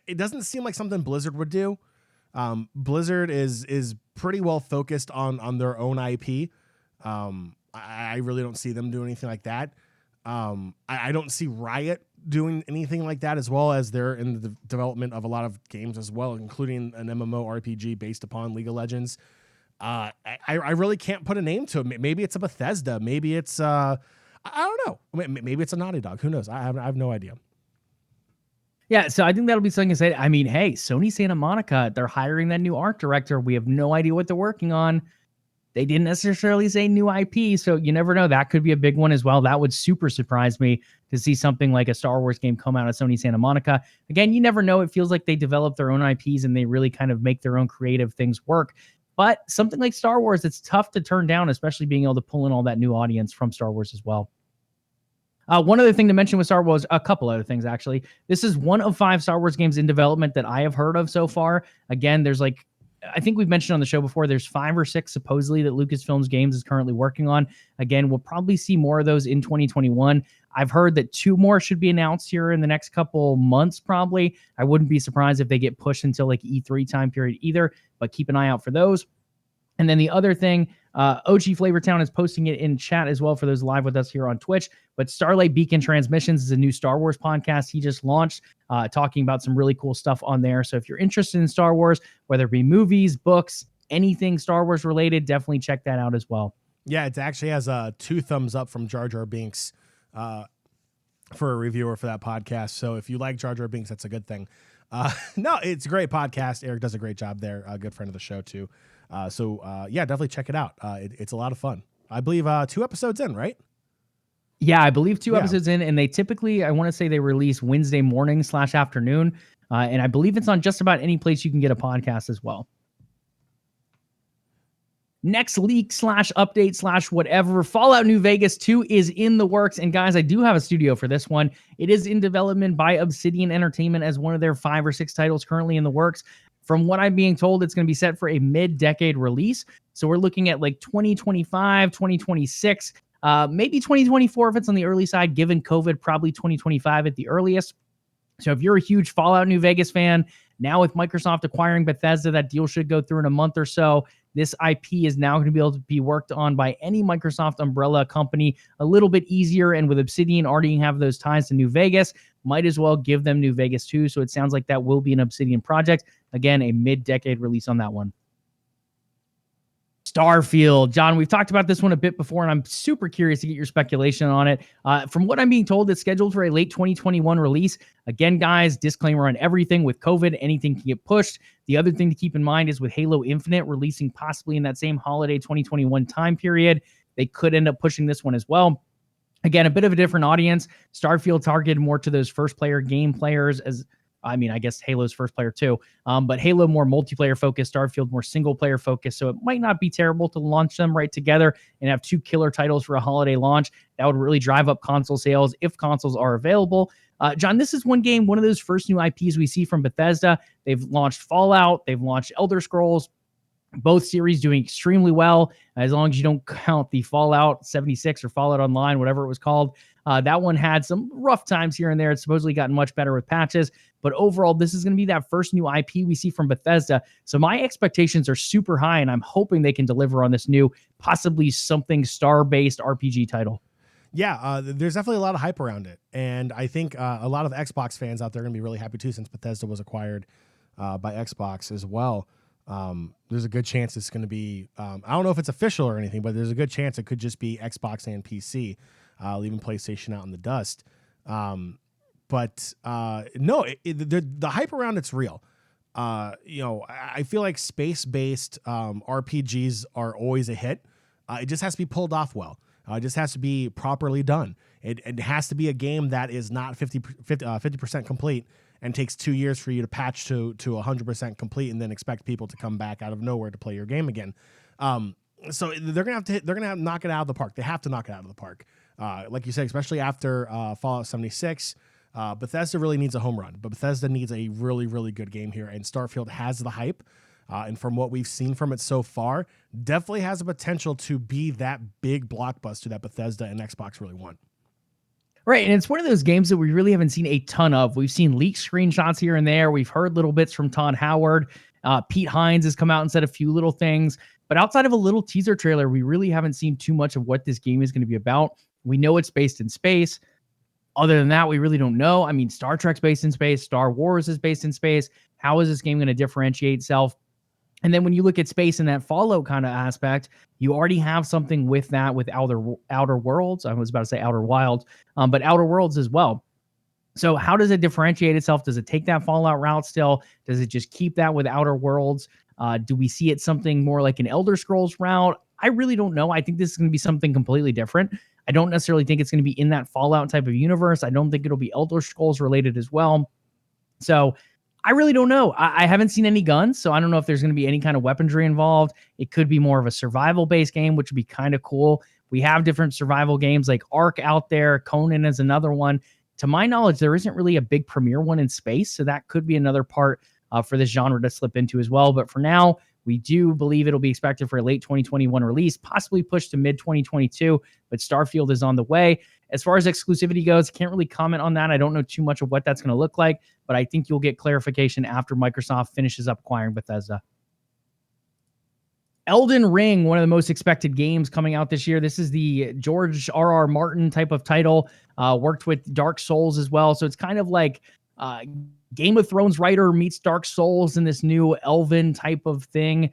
It doesn't seem like something Blizzard would do. Blizzard is pretty well focused on their own IP. I really don't see them doing anything like that. I don't see Riot doing anything like that, as well as they're in the development of a lot of games as well, including an MMORPG based upon League of Legends. I really can't put a name to it. Maybe it's a Bethesda. Maybe it's I don't know. Maybe it's a Naughty Dog. Who knows? I have no idea. Yeah, so I think that'll be something to say. I mean, hey, Sony Santa Monica, they're hiring that new art director. We have no idea what they're working on. They didn't necessarily say new IP, so you never know. That could be a big one as well. That would super surprise me to see something like a Star Wars game come out of Sony Santa Monica. Again, you never know. It feels like they develop their own IPs and they really kind of make their own creative things work. But something like Star Wars, it's tough to turn down, especially being able to pull in all that new audience from Star Wars as well. One other thing to mention with Star Wars, a couple other things actually. This is one of 5 Star Wars games in development that I have heard of so far. Again, there's like, I think we've mentioned on the show before, there's 5 or 6 supposedly that Lucasfilms Games is currently working on. Again, we'll probably see more of those in 2021. I've heard that 2 more should be announced here in the next couple months, probably. I wouldn't be surprised if they get pushed until like E3 time period either, but keep an eye out for those. And then the other thing, OG Flavortown is posting it in chat as well for those live with us here on Twitch. But Starlight Beacon Transmissions is a new Star Wars podcast he just launched, talking about some really cool stuff on there. So if you're interested in Star Wars, whether it be movies, books, anything Star Wars related, definitely check that out as well. Yeah, it actually has 2 thumbs up from Jar Jar Binks for a reviewer for that podcast. So if you like Jar Jar Binks, that's a good thing. No, it's a great podcast. Eric does a great job there. A good friend of the show too. Yeah, definitely check it out. It's a lot of fun. I believe 2 episodes in, right? Yeah, I believe 2 episodes in, and they typically, I want to say they release Wednesday morning / afternoon. And I believe it's on just about any place you can get a podcast as well. Next leak / update / whatever, Fallout New Vegas 2 is in the works. And guys, I do have a studio for this one. It is in development by Obsidian Entertainment as one of their 5 or 6 titles currently in the works. From what I'm being told, it's going to be set for a mid-decade release. So we're looking at like 2025, 2026, maybe 2024 if it's on the early side, given COVID, probably 2025 at the earliest. So if you're a huge Fallout New Vegas fan, now with Microsoft acquiring Bethesda, that deal should go through in a month or so. This IP is now going to be able to be worked on by any Microsoft umbrella company a little bit easier. And with Obsidian already have those ties to New Vegas, might as well give them New Vegas too. So it sounds like that will be an Obsidian project. Again, a mid-decade release on that one. Starfield. John, we've talked about this one a bit before, and I'm super curious to get your speculation on it. From what I'm being told, it's scheduled for a late 2021 release. Again, guys, disclaimer on everything. With COVID, anything can get pushed. The other thing to keep in mind is with Halo Infinite releasing possibly in that same holiday 2021 time period, they could end up pushing this one as well. Again, a bit of a different audience. Starfield targeted more to those first-player game players as... I mean, I guess Halo's first player too, but Halo more multiplayer focused, Starfield more single player focused. So it might not be terrible to launch them right together and have 2 killer titles for a holiday launch. That would really drive up console sales if consoles are available. John, this is one game, one of those first new IPs we see from Bethesda. They've launched Fallout, they've launched Elder Scrolls. Both series doing extremely well, as long as you don't count the Fallout 76 or Fallout Online, whatever it was called. That one had some rough times here and there. It's supposedly gotten much better with patches. But overall, this is going to be that first new IP we see from Bethesda. So my expectations are super high, and I'm hoping they can deliver on this new, possibly something star-based RPG title. Yeah, there's definitely a lot of hype around it. And I think a lot of Xbox fans out there are going to be really happy too, since Bethesda was acquired by Xbox as well. There's a good chance it's going to be, I don't know if it's official or anything, but there's a good chance it could just be Xbox and PC, leaving PlayStation out in the dust. No, the hype around it's real. I feel like space-based RPGs are always a hit. It just has to be pulled off well. It just has to be properly done. It has to be a game that is not 50% complete and takes 2 years for you to patch to 100% complete and then expect people to come back out of nowhere to play your game again. So they're gonna have to knock it out of the park. They have to knock it out of the park. Like you said, especially after Fallout 76, Bethesda really needs a home run. But Bethesda needs a really, really good game here, and Starfield has the hype. And from what we've seen from it so far, definitely has the potential to be that big blockbuster that Bethesda and Xbox really want. Right, and it's one of those games that we really haven't seen a ton of. We've seen leaked screenshots here and there. We've heard little bits from Todd Howard. Pete Hines has come out and said a few little things. But outside of a little teaser trailer, we really haven't seen too much of what this game is going to be about. We know it's based in space. Other than that, we really don't know. I mean, Star Trek's based in space. Star Wars is based in space. How is this game going to differentiate itself? And then when you look at space in that Fallout kind of aspect, you already have something with that with Outer Worlds. I was about to say Outer Wilds, but Outer Worlds as well. So how does it differentiate itself? Does it take that Fallout route still? Does it just keep that with Outer Worlds? Do we see it something more like an Elder Scrolls route? I really don't know. I think this is going to be something completely different. I don't necessarily think it's going to be in that Fallout type of universe. I don't think it'll be Elder Scrolls related as well. So I really don't know. I haven't seen any guns, so I don't know if there's going to be any kind of weaponry involved. It could be more of a survival-based game, which would be kind of cool. We have different survival games like Ark out there. Conan is another one. To my knowledge, there isn't really a big premier one in space, so that could be another part for this genre to slip into as well. But for now, we do believe it'll be expected for a late 2021 release, possibly pushed to mid-2022, but Starfield is on the way. As far as exclusivity goes, can't really comment on that. I don't know too much of what that's going to look like, but I think you'll get clarification after Microsoft finishes up acquiring Bethesda. Elden Ring, one of the most expected games coming out this year. This is the George R.R. Martin type of title, worked with Dark Souls as well. So it's kind of like Game of Thrones writer meets Dark Souls in this new Elven type of thing.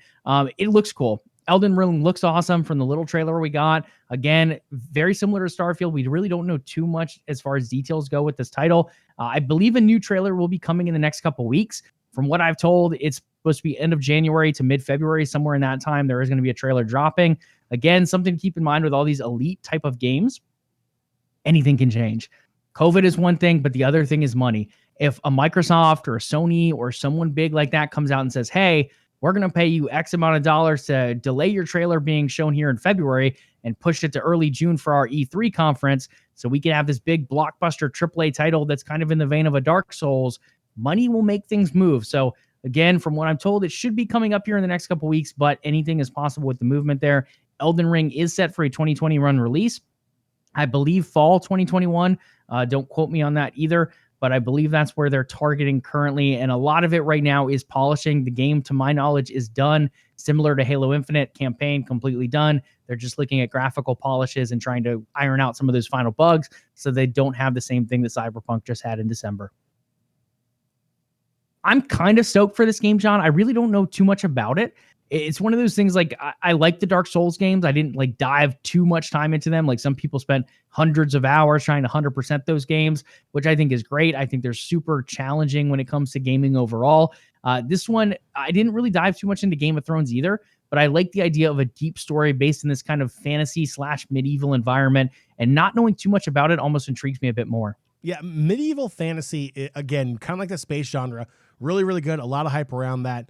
It looks cool. Elden Ring looks awesome from the little trailer we got. Again, very similar to Starfield. We really don't know too much as far as details go with this title. I believe a new trailer will be coming in the next couple weeks. From what I've told, it's supposed to be end of January to mid-February. Somewhere in that time, there is going to be a trailer dropping. Again, something to keep in mind with all these elite type of games. Anything can change. COVID is one thing, but the other thing is money. If a Microsoft or a Sony or someone big like that comes out and says, hey, we're going to pay you X amount of dollars to delay your trailer being shown here in February and push it to early June for our E3 conference so we can have this big blockbuster AAA title that's kind of in the vein of a Dark Souls, money will make things move. So again, from what I'm told, it should be coming up here in the next couple weeks, but anything is possible with the movement there. Elden Ring is set for a 2021 release. I believe fall 2021. Don't quote me on that either, but I believe that's where they're targeting currently. And a lot of it right now is polishing. The game, to my knowledge, is done. Similar to Halo Infinite, campaign completely done. They're just looking at graphical polishes and trying to iron out some of those final bugs so they don't have the same thing that Cyberpunk just had in December. I'm kind of stoked for this game, John. I really don't know too much about it. It's one of those things like I like the Dark Souls games. I didn't like dive too much time into them. Like some people spent hundreds of hours trying to 100% those games, which I think is great. I think they're super challenging when it comes to gaming overall. This one, I didn't really dive too much into Game of Thrones either, but I like the idea of a deep story based in this kind of fantasy / medieval environment, and not knowing too much about it almost intrigues me a bit more. Yeah, medieval fantasy, again, kind of like the space genre, really, really good. A lot of hype around that.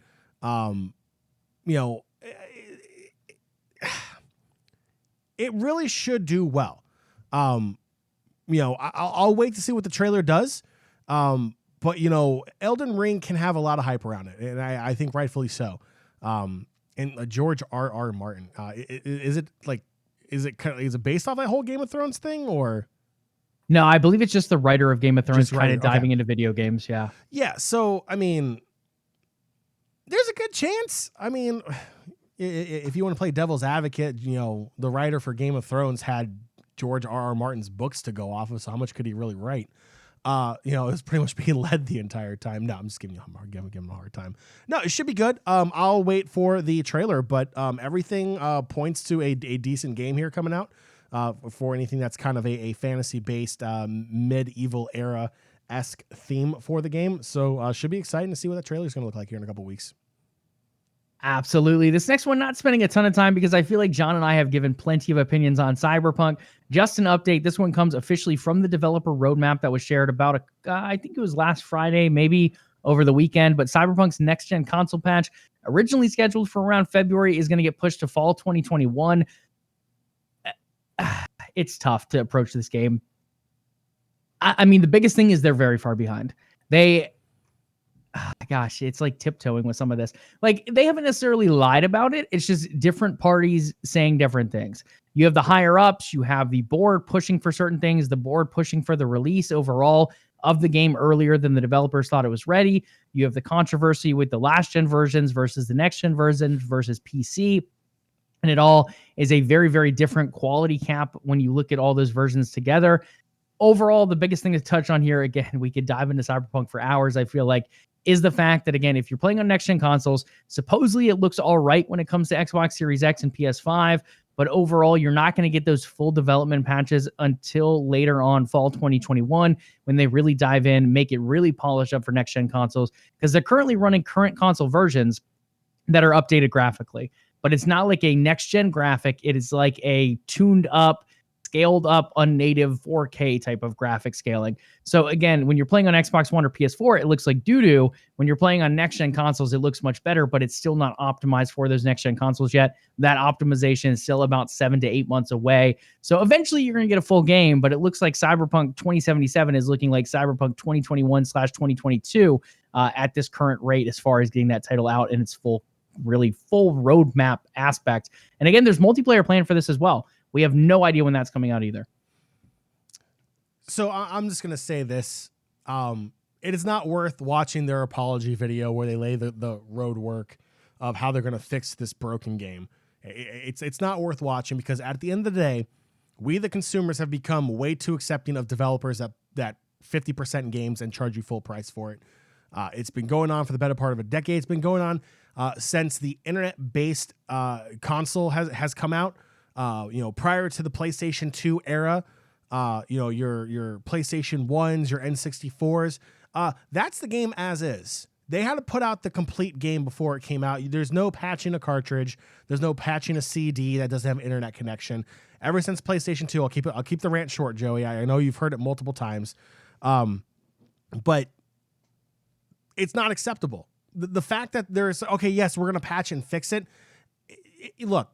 It really should do well. I'll wait to see what the trailer does. But Elden Ring can have a lot of hype around it, and I think rightfully so. And George R.R. Martin, is it based off that whole Game of Thrones thing, or? No, I believe it's just the writer of Game of Thrones kind of diving okay. into video games. Yeah. Yeah. So, I mean, there's a good chance. I mean, if you want to play devil's advocate, the writer for Game of Thrones had George R.R. Martin's books to go off of. So how much could he really write? It was pretty much being led the entire time. No, I'm just giving him a hard time. No, it should be good. I'll wait for the trailer, but everything points to a decent game here coming out. For anything that's kind of a fantasy-based medieval era-esque theme for the game. So should be exciting to see what that trailer is going to look like here in a couple weeks. Absolutely. This next one, not spending a ton of time because I feel like John and I have given plenty of opinions on Cyberpunk. Just an update. This one comes officially from the developer roadmap that was shared about, I think it was last Friday, maybe over the weekend. But Cyberpunk's next-gen console patch, originally scheduled for around February, is going to get pushed to fall 2021. It's tough to approach this game. I mean, the biggest thing is they're very far behind. It's like tiptoeing with some of this. Like, they haven't necessarily lied about it. It's just different parties saying different things. You have the higher ups, you have the board pushing for certain things, the board pushing for the release overall of the game earlier than the developers thought it was ready. You have the controversy with the last gen versions versus the next gen versions versus PC. And it all is a very, very different quality cap when you look at all those versions together. Overall, the biggest thing to touch on here, again, we could dive into Cyberpunk for hours, I feel like, is the fact that, again, if you're playing on next-gen consoles, supposedly it looks all right when it comes to Xbox Series X and PS5, But overall, you're not going to get those full development patches until later on fall 2021 when they really dive in, make it really polished up for next-gen consoles, because they're currently running current console versions that are updated graphically. But it's not like a next-gen graphic. It is like a tuned up, scaled up, unnative 4K type of graphic scaling. So again, when you're playing on Xbox One or PS4, it looks like doo-doo. When you're playing on next-gen consoles, it looks much better, but it's still not optimized for those next-gen consoles yet. That optimization is still about 7 to 8 months away. So eventually you're going to get a full game, but it looks like Cyberpunk 2077 is looking like Cyberpunk 2021/2022 at this current rate as far as getting that title out in its full roadmap aspect. And again, there's multiplayer planned for this as well. We have no idea when that's coming out either. So I'm just going to say this. It is not worth watching their apology video where they lay the road work of how they're going to fix this broken game. It's not worth watching because at the end of the day, we the consumers have become way too accepting of developers that 50% games and charge you full price for it. It's been going on for the better part of a decade. It's been going on since the internet-based console has come out. Prior to the PlayStation 2 era, your PlayStation 1s, your N64s, that's the game as is. They had to put out the complete game before it came out. There's no patching a cartridge. There's no patching a CD that doesn't have internet connection. Ever since PlayStation 2, I'll keep the rant short, Joey. I know you've heard it multiple times, but it's not acceptable. The fact that there's, okay, yes, we're going to patch and fix it. Look,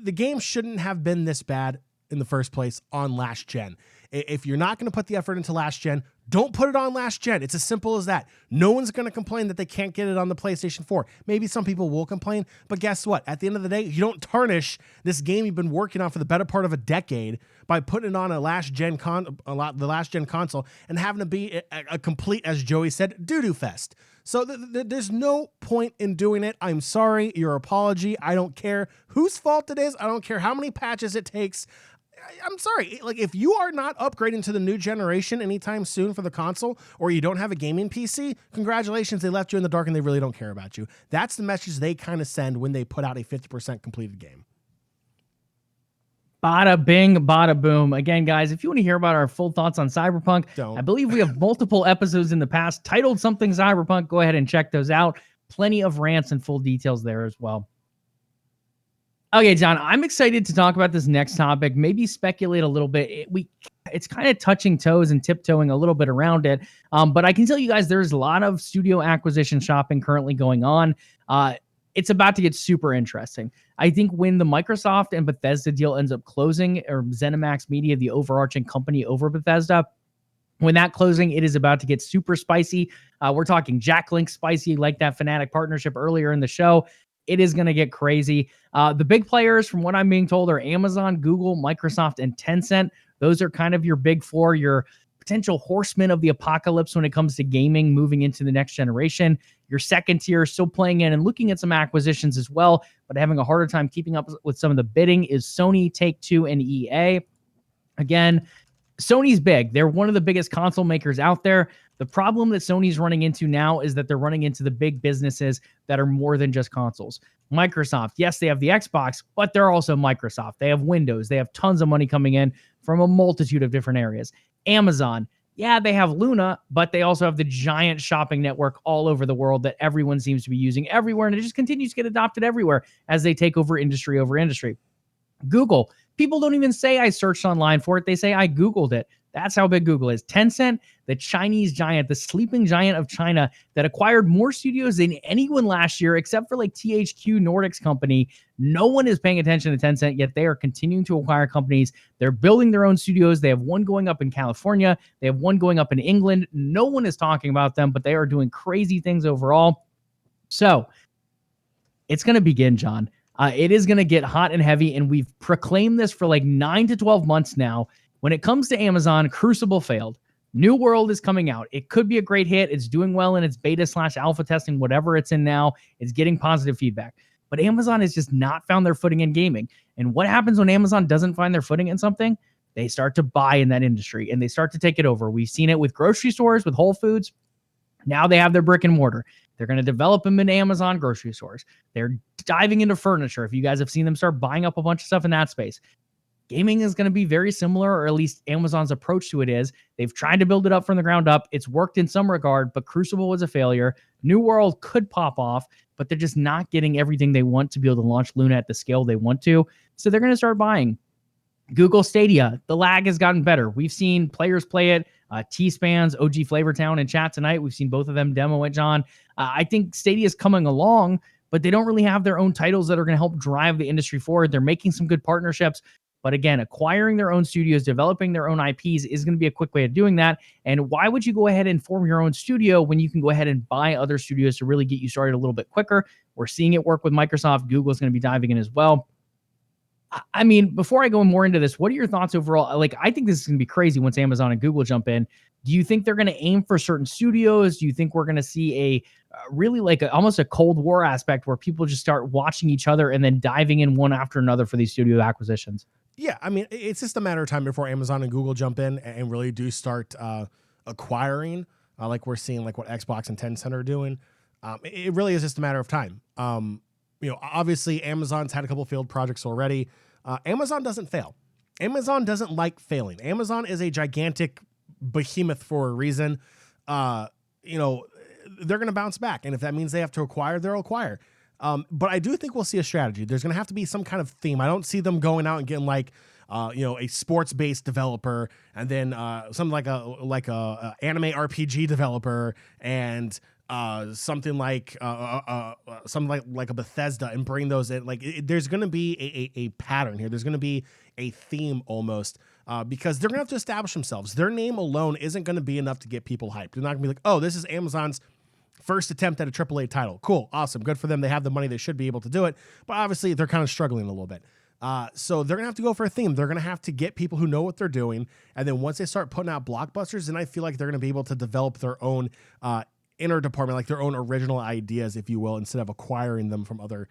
the game shouldn't have been this bad in the first place on last gen. If you're not going to put the effort into last gen, don't put it on last gen. It's as simple as that. No one's going to complain that they can't get it on the PlayStation 4. Maybe some people will complain, but guess what? At the end of the day, you don't tarnish this game you've been working on for the better part of a decade by putting it on the last gen console and having to be a complete, as Joey said, doo-doo fest. So there's no point in doing it. I'm sorry. Your apology. I don't care whose fault it is. I don't care how many patches it takes. I'm sorry. Like, if you are not upgrading to the new generation anytime soon for the console, or you don't have a gaming PC, congratulations. They left you in the dark and they really don't care about you. That's the message they kind of send when they put out a 50% completed game. Bada bing, bada boom. Again, guys, if you want to hear about our full thoughts on Cyberpunk, I believe we have multiple episodes in the past titled something Cyberpunk. Go ahead and check those out. Plenty of rants and full details there as well. Okay, John, I'm excited to talk about this next topic, maybe speculate a little bit. It's kind of touching toes and tiptoeing a little bit around it. But I can tell you guys there's a lot of studio acquisition shopping currently going on. It's about to get super interesting. I think when the Microsoft and Bethesda deal ends up closing, or ZeniMax Media, the overarching company over Bethesda, when that closing, it is about to get super spicy. We're talking Jack Link spicy, like that Fnatic partnership earlier in the show. It is going to get crazy. The big players, from what I'm being told, are Amazon, Google, Microsoft, and Tencent. Those are kind of your big four, your potential horsemen of the apocalypse when it comes to gaming moving into the next generation. Your second tier, still playing in and looking at some acquisitions as well, but having a harder time keeping up with some of the bidding, is Sony, Take-Two, and EA. Again, Sony's big. They're one of the biggest console makers out there. The problem that Sony's running into now is that they're running into the big businesses that are more than just consoles. Microsoft, yes, they have the Xbox, but they're also Microsoft. They have Windows. They have tons of money coming in from a multitude of different areas. Amazon, yeah, they have Luna, but they also have the giant shopping network all over the world that everyone seems to be using everywhere, and it just continues to get adopted everywhere as they take over industry over industry. Google, people don't even say I searched online for it. They say I Googled it. That's how big Google is. Tencent, the Chinese giant, the sleeping giant of China that acquired more studios than anyone last year, except for like THQ Nordic's company. No one is paying attention to Tencent, yet they are continuing to acquire companies. They're building their own studios. They have one going up in California. They have one going up in England. No one is talking about them, but they are doing crazy things overall. So it's going to begin, John. It is going to get hot and heavy, and we've proclaimed this for like 9 to 12 months now. When it comes to Amazon, Crucible failed. New World is coming out. It could be a great hit. It's doing well in its beta/alpha testing, whatever it's in now. It's getting positive feedback. But Amazon has just not found their footing in gaming. And what happens when Amazon doesn't find their footing in something? They start to buy in that industry, and they start to take it over. We've seen it with grocery stores, with Whole Foods. Now they have their brick and mortar. They're going to develop them in Amazon grocery stores. They're diving into furniture. If you guys have seen them start buying up a bunch of stuff in that space, gaming is going to be very similar, or at least Amazon's approach to it is. They've tried to build it up from the ground up. It's worked in some regard, but Crucible was a failure. New World could pop off, but they're just not getting everything they want to be able to launch Luna at the scale they want to. So they're going to start buying. Google Stadia, the lag has gotten better. We've seen players play it. T-Spans, OG Flavortown in chat tonight. We've seen both of them demo it, John. I think Stadia is coming along, but they don't really have their own titles that are going to help drive the industry forward. They're making some good partnerships. But again, acquiring their own studios, developing their own IPs is going to be a quick way of doing that. And why would you go ahead and form your own studio when you can go ahead and buy other studios to really get you started a little bit quicker? We're seeing it work with Microsoft. Google is going to be diving in as well. I mean, before I go more into this, what are your thoughts overall? Like, I think this is going to be crazy once Amazon and Google jump in. Do you think they're going to aim for certain studios? Do you think we're going to see a really like almost a Cold War aspect where people just start watching each other and then diving in one after another for these studio acquisitions? Yeah, I mean, it's just a matter of time before Amazon and Google jump in and really do start acquiring, like we're seeing, like what Xbox and Tencent are doing. It really is just a matter of time. Obviously, Amazon's had a couple failed projects already. Amazon doesn't fail. Amazon doesn't like failing. Amazon is a gigantic behemoth for a reason. They're going to bounce back, and if that means they have to acquire, they'll acquire. But I do think we'll see a strategy. There's going to have to be some kind of theme. I don't see them going out and getting like, a sports-based developer, and then something like a anime RPG developer, and something like a Bethesda, and bring those in. Like, there's going to be a pattern here. There's going to be a theme almost, because they're going to have to establish themselves. Their name alone isn't going to be enough to get people hyped. They're not going to be like, oh, this is Amazon's first attempt at a AAA title. Cool. Awesome. Good for them. They have the money. They should be able to do it. But obviously, they're kind of struggling a little bit. So they're going to have to go for a theme. They're going to have to get people who know what they're doing. And then once they start putting out blockbusters, then I feel like they're going to be able to develop their own inner department, like their own original ideas, if you will, instead of acquiring them from other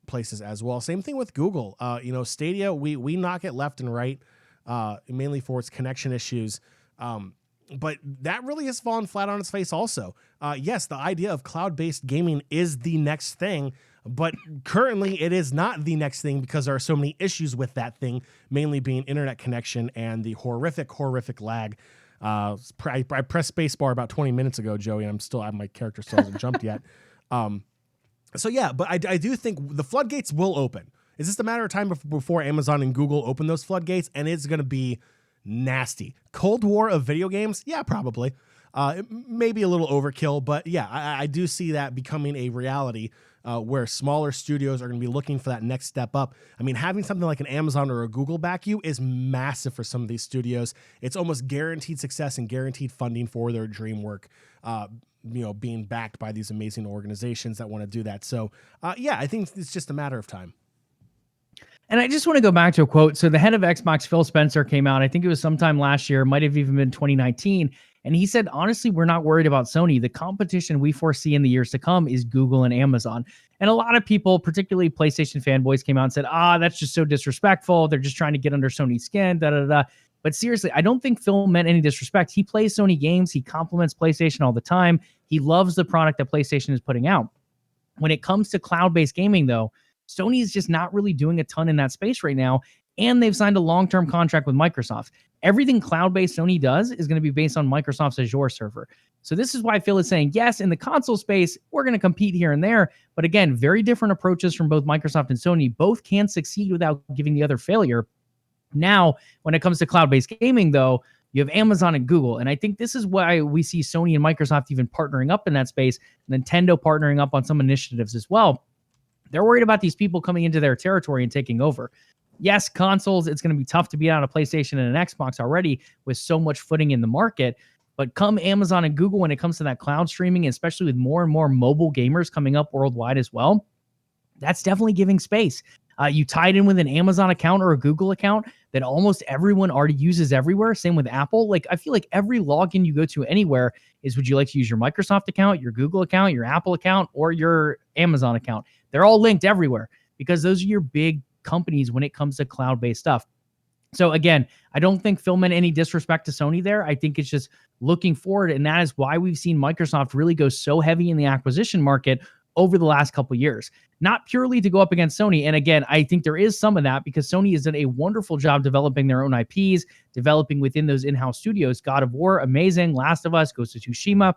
places as well. Same thing with Google. Stadia, we knock it left and right, mainly for its connection issues. But that really has fallen flat on its face also. Yes, the idea of cloud-based gaming is the next thing, but currently it is not the next thing because there are so many issues with that thing, mainly being internet connection and the horrific lag. I pressed spacebar about 20 minutes ago, Joey, and my character still hasn't jumped yet. So yeah, but I do think the floodgates will open. It's just a matter of time before Amazon and Google open those floodgates, and it's going to be nasty. Cold War of video games? Yeah, probably. Maybe a little overkill, but yeah, I do see that becoming a reality where smaller studios are going to be looking for that next step up. I mean, having something like an Amazon or a Google back you is massive for some of these studios. It's almost guaranteed success and guaranteed funding for their dream work, being backed by these amazing organizations that want to do that. So, yeah, I think it's just a matter of time. And I just want to go back to a quote. So the head of Xbox, Phil Spencer, came out, I think it was sometime last year, might have even been 2019. And he said, honestly, we're not worried about Sony. The competition we foresee in the years to come is Google and Amazon. And a lot of people, particularly PlayStation fanboys, came out and said, that's just so disrespectful. They're just trying to get under Sony's skin, But seriously, I don't think Phil meant any disrespect. He plays Sony games. He compliments PlayStation all the time. He loves the product that PlayStation is putting out. When it comes to cloud-based gaming, though, Sony is just not really doing a ton in that space right now, and they've signed a long-term contract with Microsoft. Everything cloud-based Sony does is going to be based on Microsoft's Azure server. So this is why Phil is saying, yes, in the console space, we're going to compete here and there. But again, very different approaches from both Microsoft and Sony. Both can succeed without giving the other failure. Now, when it comes to cloud-based gaming, though, you have Amazon and Google. And I think this is why we see Sony and Microsoft even partnering up in that space, Nintendo partnering up on some initiatives as well. They're worried about these people coming into their territory and taking over. Yes, consoles, it's going to be tough to beat out a PlayStation and an Xbox already with so much footing in the market. But come Amazon and Google, when it comes to that cloud streaming, especially with more and more mobile gamers coming up worldwide as well, that's definitely giving space. You tie it in with an Amazon account or a Google account that almost everyone already uses everywhere. Same with Apple. Like, I feel like every login you go to anywhere is, would you like to use your Microsoft account, your Google account, your Apple account, or your Amazon account? They're all linked everywhere because those are your big companies when it comes to cloud-based stuff. So again, I don't think Phil meant any disrespect to Sony there. I think it's just looking forward, and that is why we've seen Microsoft really go so heavy in the acquisition market over the last couple years, not purely to go up against Sony. And again, I think there is some of that because Sony has done a wonderful job developing their own IPs, developing within those in-house studios. God of War, amazing. Last of Us, Ghost of Tsushima,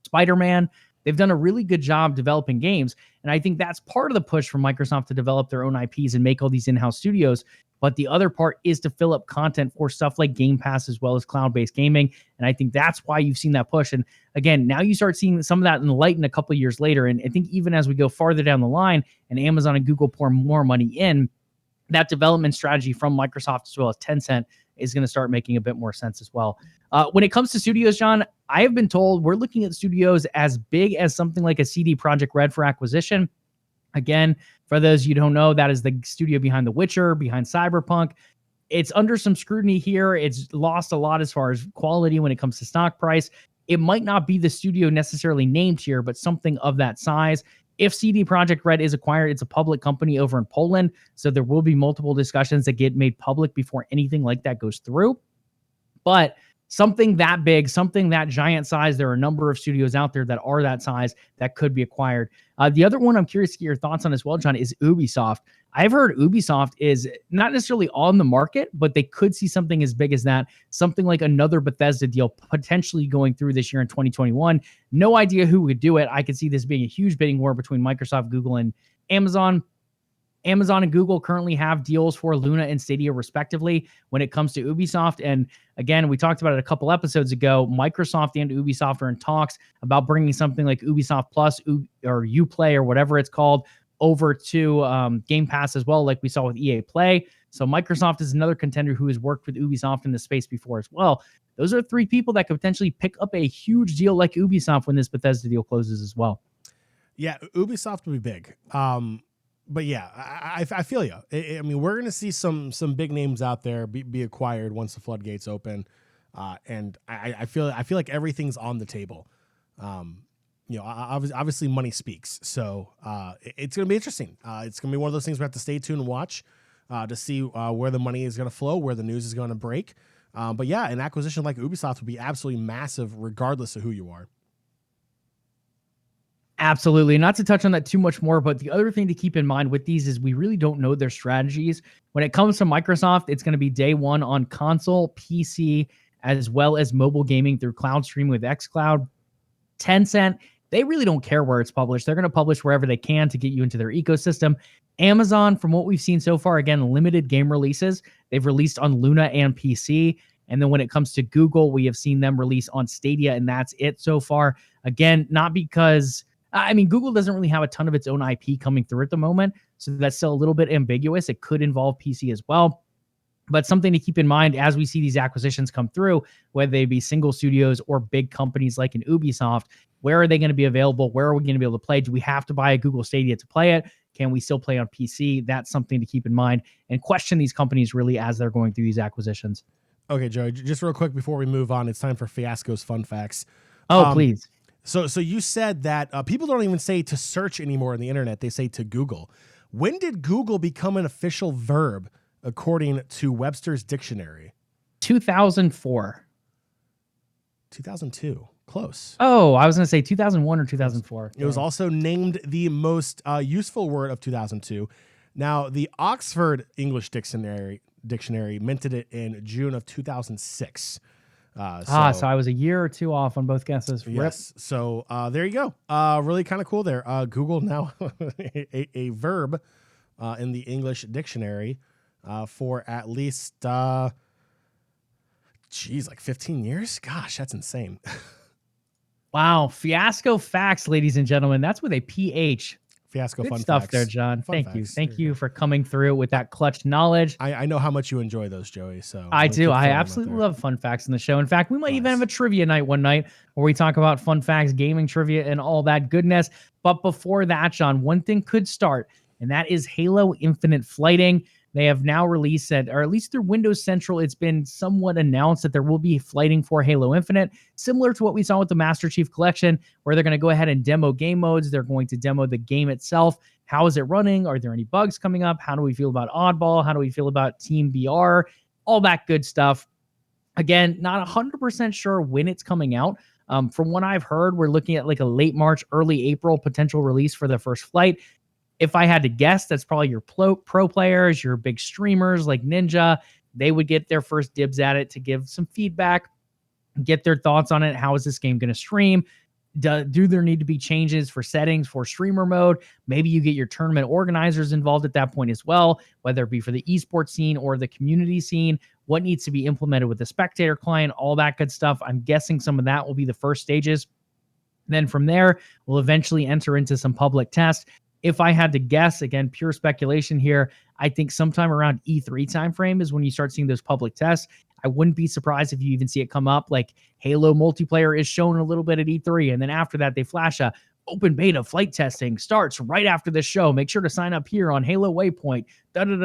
Spider-Man. They've done a really good job developing games. And I think that's part of the push for Microsoft to develop their own IPs and make all these in-house studios. But the other part is to fill up content for stuff like Game Pass as well as cloud-based gaming. And I think that's why you've seen that push. And again, now you start seeing some of that in the light in a couple of years later. And I think even as we go farther down the line and Amazon and Google pour more money in, that development strategy from Microsoft as well as Tencent is going to start making a bit more sense as well. When it comes to studios, John, I have been told we're looking at studios as big as something like a CD Projekt Red for acquisition. Again, for those you don't know, that is the studio behind The Witcher, behind Cyberpunk. It's under some scrutiny here. It's lost a lot as far as quality when it comes to stock price. It might not be the studio necessarily named here, but something of that size. If CD Projekt Red is acquired, it's a public company over in Poland, so there will be multiple discussions that get made public before anything like that goes through. But something that big, something that giant size, there are a number of studios out there that are that size that could be acquired. The other one I'm curious to get your thoughts on as well, John, is Ubisoft. I've heard Ubisoft is not necessarily on the market, but they could see something as big as that, something like another Bethesda deal potentially going through this year in 2021. No idea who would do it. I could see this being a huge bidding war between Microsoft, Google, and Amazon. Amazon and Google currently have deals for Luna and Stadia respectively when it comes to Ubisoft. And again, we talked about it a couple episodes ago. Microsoft and Ubisoft are in talks about bringing something like Ubisoft Plus or Uplay or whatever it's called over to Game Pass as well, like we saw with EA Play. So Microsoft is another contender who has worked with Ubisoft in the space before as well. Those are three people that could potentially pick up a huge deal like Ubisoft when this Bethesda deal closes as well. Yeah, Ubisoft would be big. But yeah, I feel you. I mean, we're going to see some big names out there be acquired once the floodgates open, and I feel like everything's on the table. Obviously money speaks, so it's going to be interesting. It's going to be one of those things we have to stay tuned and watch to see where the money is going to flow, where the news is going to break. But yeah, an acquisition like Ubisoft would be absolutely massive, regardless of who you are. Absolutely. Not to touch on that too much more, but the other thing to keep in mind with these is we really don't know their strategies. When it comes to Microsoft, it's going to be day one on console, PC, as well as mobile gaming through cloud streaming with xCloud. Tencent, they really don't care where it's published. They're going to publish wherever they can to get you into their ecosystem. Amazon, from what we've seen so far, again, limited game releases. They've released on Luna and PC. And then when it comes to Google, we have seen them release on Stadia, and that's it so far. Again, not because... Google doesn't really have a ton of its own IP coming through at the moment, so that's still a little bit ambiguous. It could involve PC as well, but something to keep in mind as we see these acquisitions come through, whether they be single studios or big companies like an Ubisoft, where are they going to be available? Where are we going to be able to play? Do we have to buy a Google Stadia to play it? Can we still play on PC? That's something to keep in mind and question these companies really as they're going through these acquisitions. Okay, Joey, just real quick before we move on, it's time for Fiasco's Fun Facts. Oh, please. So you said that people don't even say to search anymore on the internet. They say to Google. When did Google become an official verb, according to Webster's dictionary? 2004. 2002. Close. Oh, I was going to say 2001 or 2004. It was also named the most useful word of 2002. Now, the Oxford English Dictionary minted it in June of 2006. So I was a year or two off on both guesses. Yes. Rip. So there you go. Really kind of cool there. Google now a verb in the English dictionary for at least, like 15 years. Gosh, that's insane. Wow. Fiasco Facts, ladies and gentlemen. That's with a PH. Fiasco Good Fun stuff Facts. there, John. Fun Thank facts. you. Thank you for coming through with that clutch knowledge. I know how much you enjoy those, Joey. So I do. I absolutely love fun facts in the show. In fact, we might even have a trivia night one night where we talk about fun facts, gaming trivia, and all that goodness. But before that, John, one thing could start, and that is Halo Infinite flighting. They have now released it, or at least through Windows Central, it's been somewhat announced that there will be flighting for Halo Infinite, similar to what we saw with the Master Chief Collection, where they're going to go ahead and demo game modes. They're going to demo the game itself. How is it running? Are there any bugs coming up? How do we feel about Oddball? How do we feel about Team BR? All that good stuff. Again, not 100% sure when it's coming out. From what I've heard, we're looking at like a late March, early April potential release for the first flight. If I had to guess, that's probably your pro players, your big streamers like Ninja. They would get their first dibs at it to give some feedback, get their thoughts on it. How is this game going to stream? Do there need to be changes for settings for streamer mode? Maybe you get your tournament organizers involved at that point as well, whether it be for the esports scene or the community scene. What needs to be implemented with the spectator client, all that good stuff. I'm guessing some of that will be the first stages. Then from there, we'll eventually enter into some public tests. If I had to guess, again, pure speculation here, I think sometime around E3 timeframe is when you start seeing those public tests. I wouldn't be surprised if you even see it come up. Like Halo multiplayer is shown a little bit at E3, and then after that, they flash a open beta flight testing starts right after the show. Make sure to sign up here on Halo Waypoint. I don't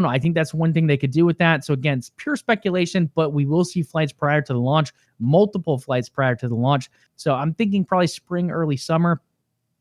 know. I think that's one thing they could do with that. So again, it's pure speculation, but we will see flights prior to the launch, multiple flights prior to the launch. So I'm thinking probably spring, early summer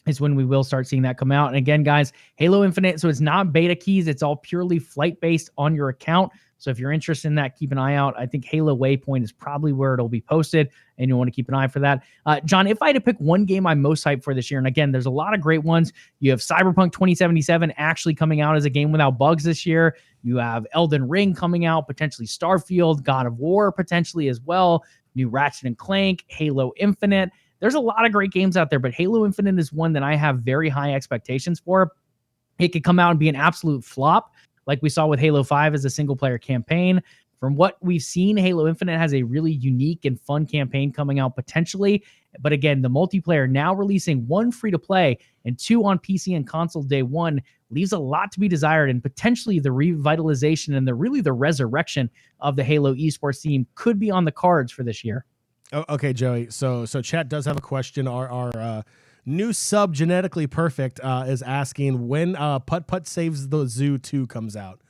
is when we will start seeing that come out. And again, guys, Halo Infinite, so it's not beta keys. It's all purely flight-based on your account. So if you're interested in that, keep an eye out. I think Halo Waypoint is probably where it'll be posted, and you'll want to keep an eye for that. John, if I had to pick one game I'm most hyped for this year, and again, there's a lot of great ones. You have Cyberpunk 2077 actually coming out as a game without bugs this year. You have Elden Ring coming out, potentially Starfield, God of War potentially as well, new Ratchet & Clank, Halo Infinite. There's a lot of great games out there, but Halo Infinite is one that I have very high expectations for. It could come out and be an absolute flop, like we saw with Halo 5 as a single-player campaign. From what we've seen, Halo Infinite has a really unique and fun campaign coming out potentially. But again, the multiplayer now releasing 1 free-to-play and 2 on PC and console day 1 leaves a lot to be desired, and potentially the revitalization and the resurrection of the Halo esports team could be on the cards for this year. Oh, okay, Joey. So chat does have a question. Our new sub Genetically Perfect is asking when Putt Putt Saves the Zoo 2 comes out.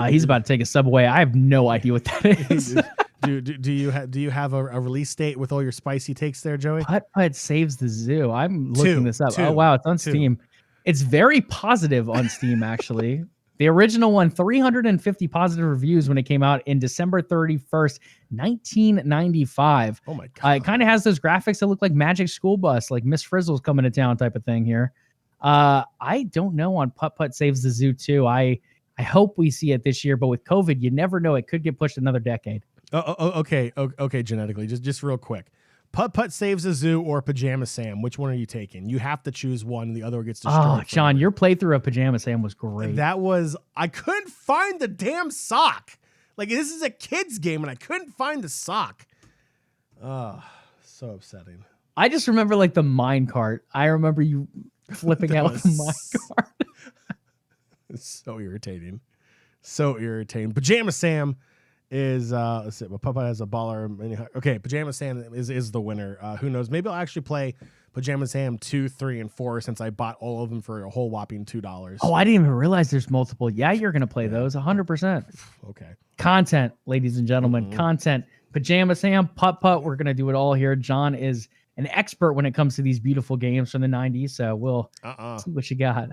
He's about to take a sub away. I have no idea what that is. do you have a release date with all your spicy takes there, Joey? Putt Putt Saves the Zoo. I'm looking this up. 2, oh wow, it's on 2. Steam. It's very positive on Steam actually. The original one, 350 positive reviews when it came out in December 31st, 1995. Oh my God. It kind of has those graphics that look like Magic School Bus, like Miss Frizzle's coming to town type of thing here. I don't know on Putt Putt Saves the Zoo 2. I hope we see it this year, but with COVID, you never know. It could get pushed another decade. Okay, Genetically, just real quick. Putt Putt Saves the Zoo or Pajama Sam? Which one are you taking? You have to choose one. The other gets destroyed. Oh, John, your playthrough of Pajama Sam was great. I couldn't find the damn sock. Like, this is a kid's game, and I couldn't find the sock. Oh, so upsetting. I just remember, like, the mine cart. I remember you flipping out the mine cart. It's so irritating. Pajama Sam is let's see, but Papa has a baller. Okay, Pajama Sam is the winner. Who knows? Maybe I'll actually play Pajama Sam 2, 3, and 4 since I bought all of them for a whole whopping $2. Oh, I didn't even realize there's multiple. Yeah, you're gonna play those 100%. Okay. Content, ladies and gentlemen, content. Pajama Sam, Putt Putt. We're gonna do it all here. John is an expert when it comes to these beautiful games from the 90s, so we'll see what you got.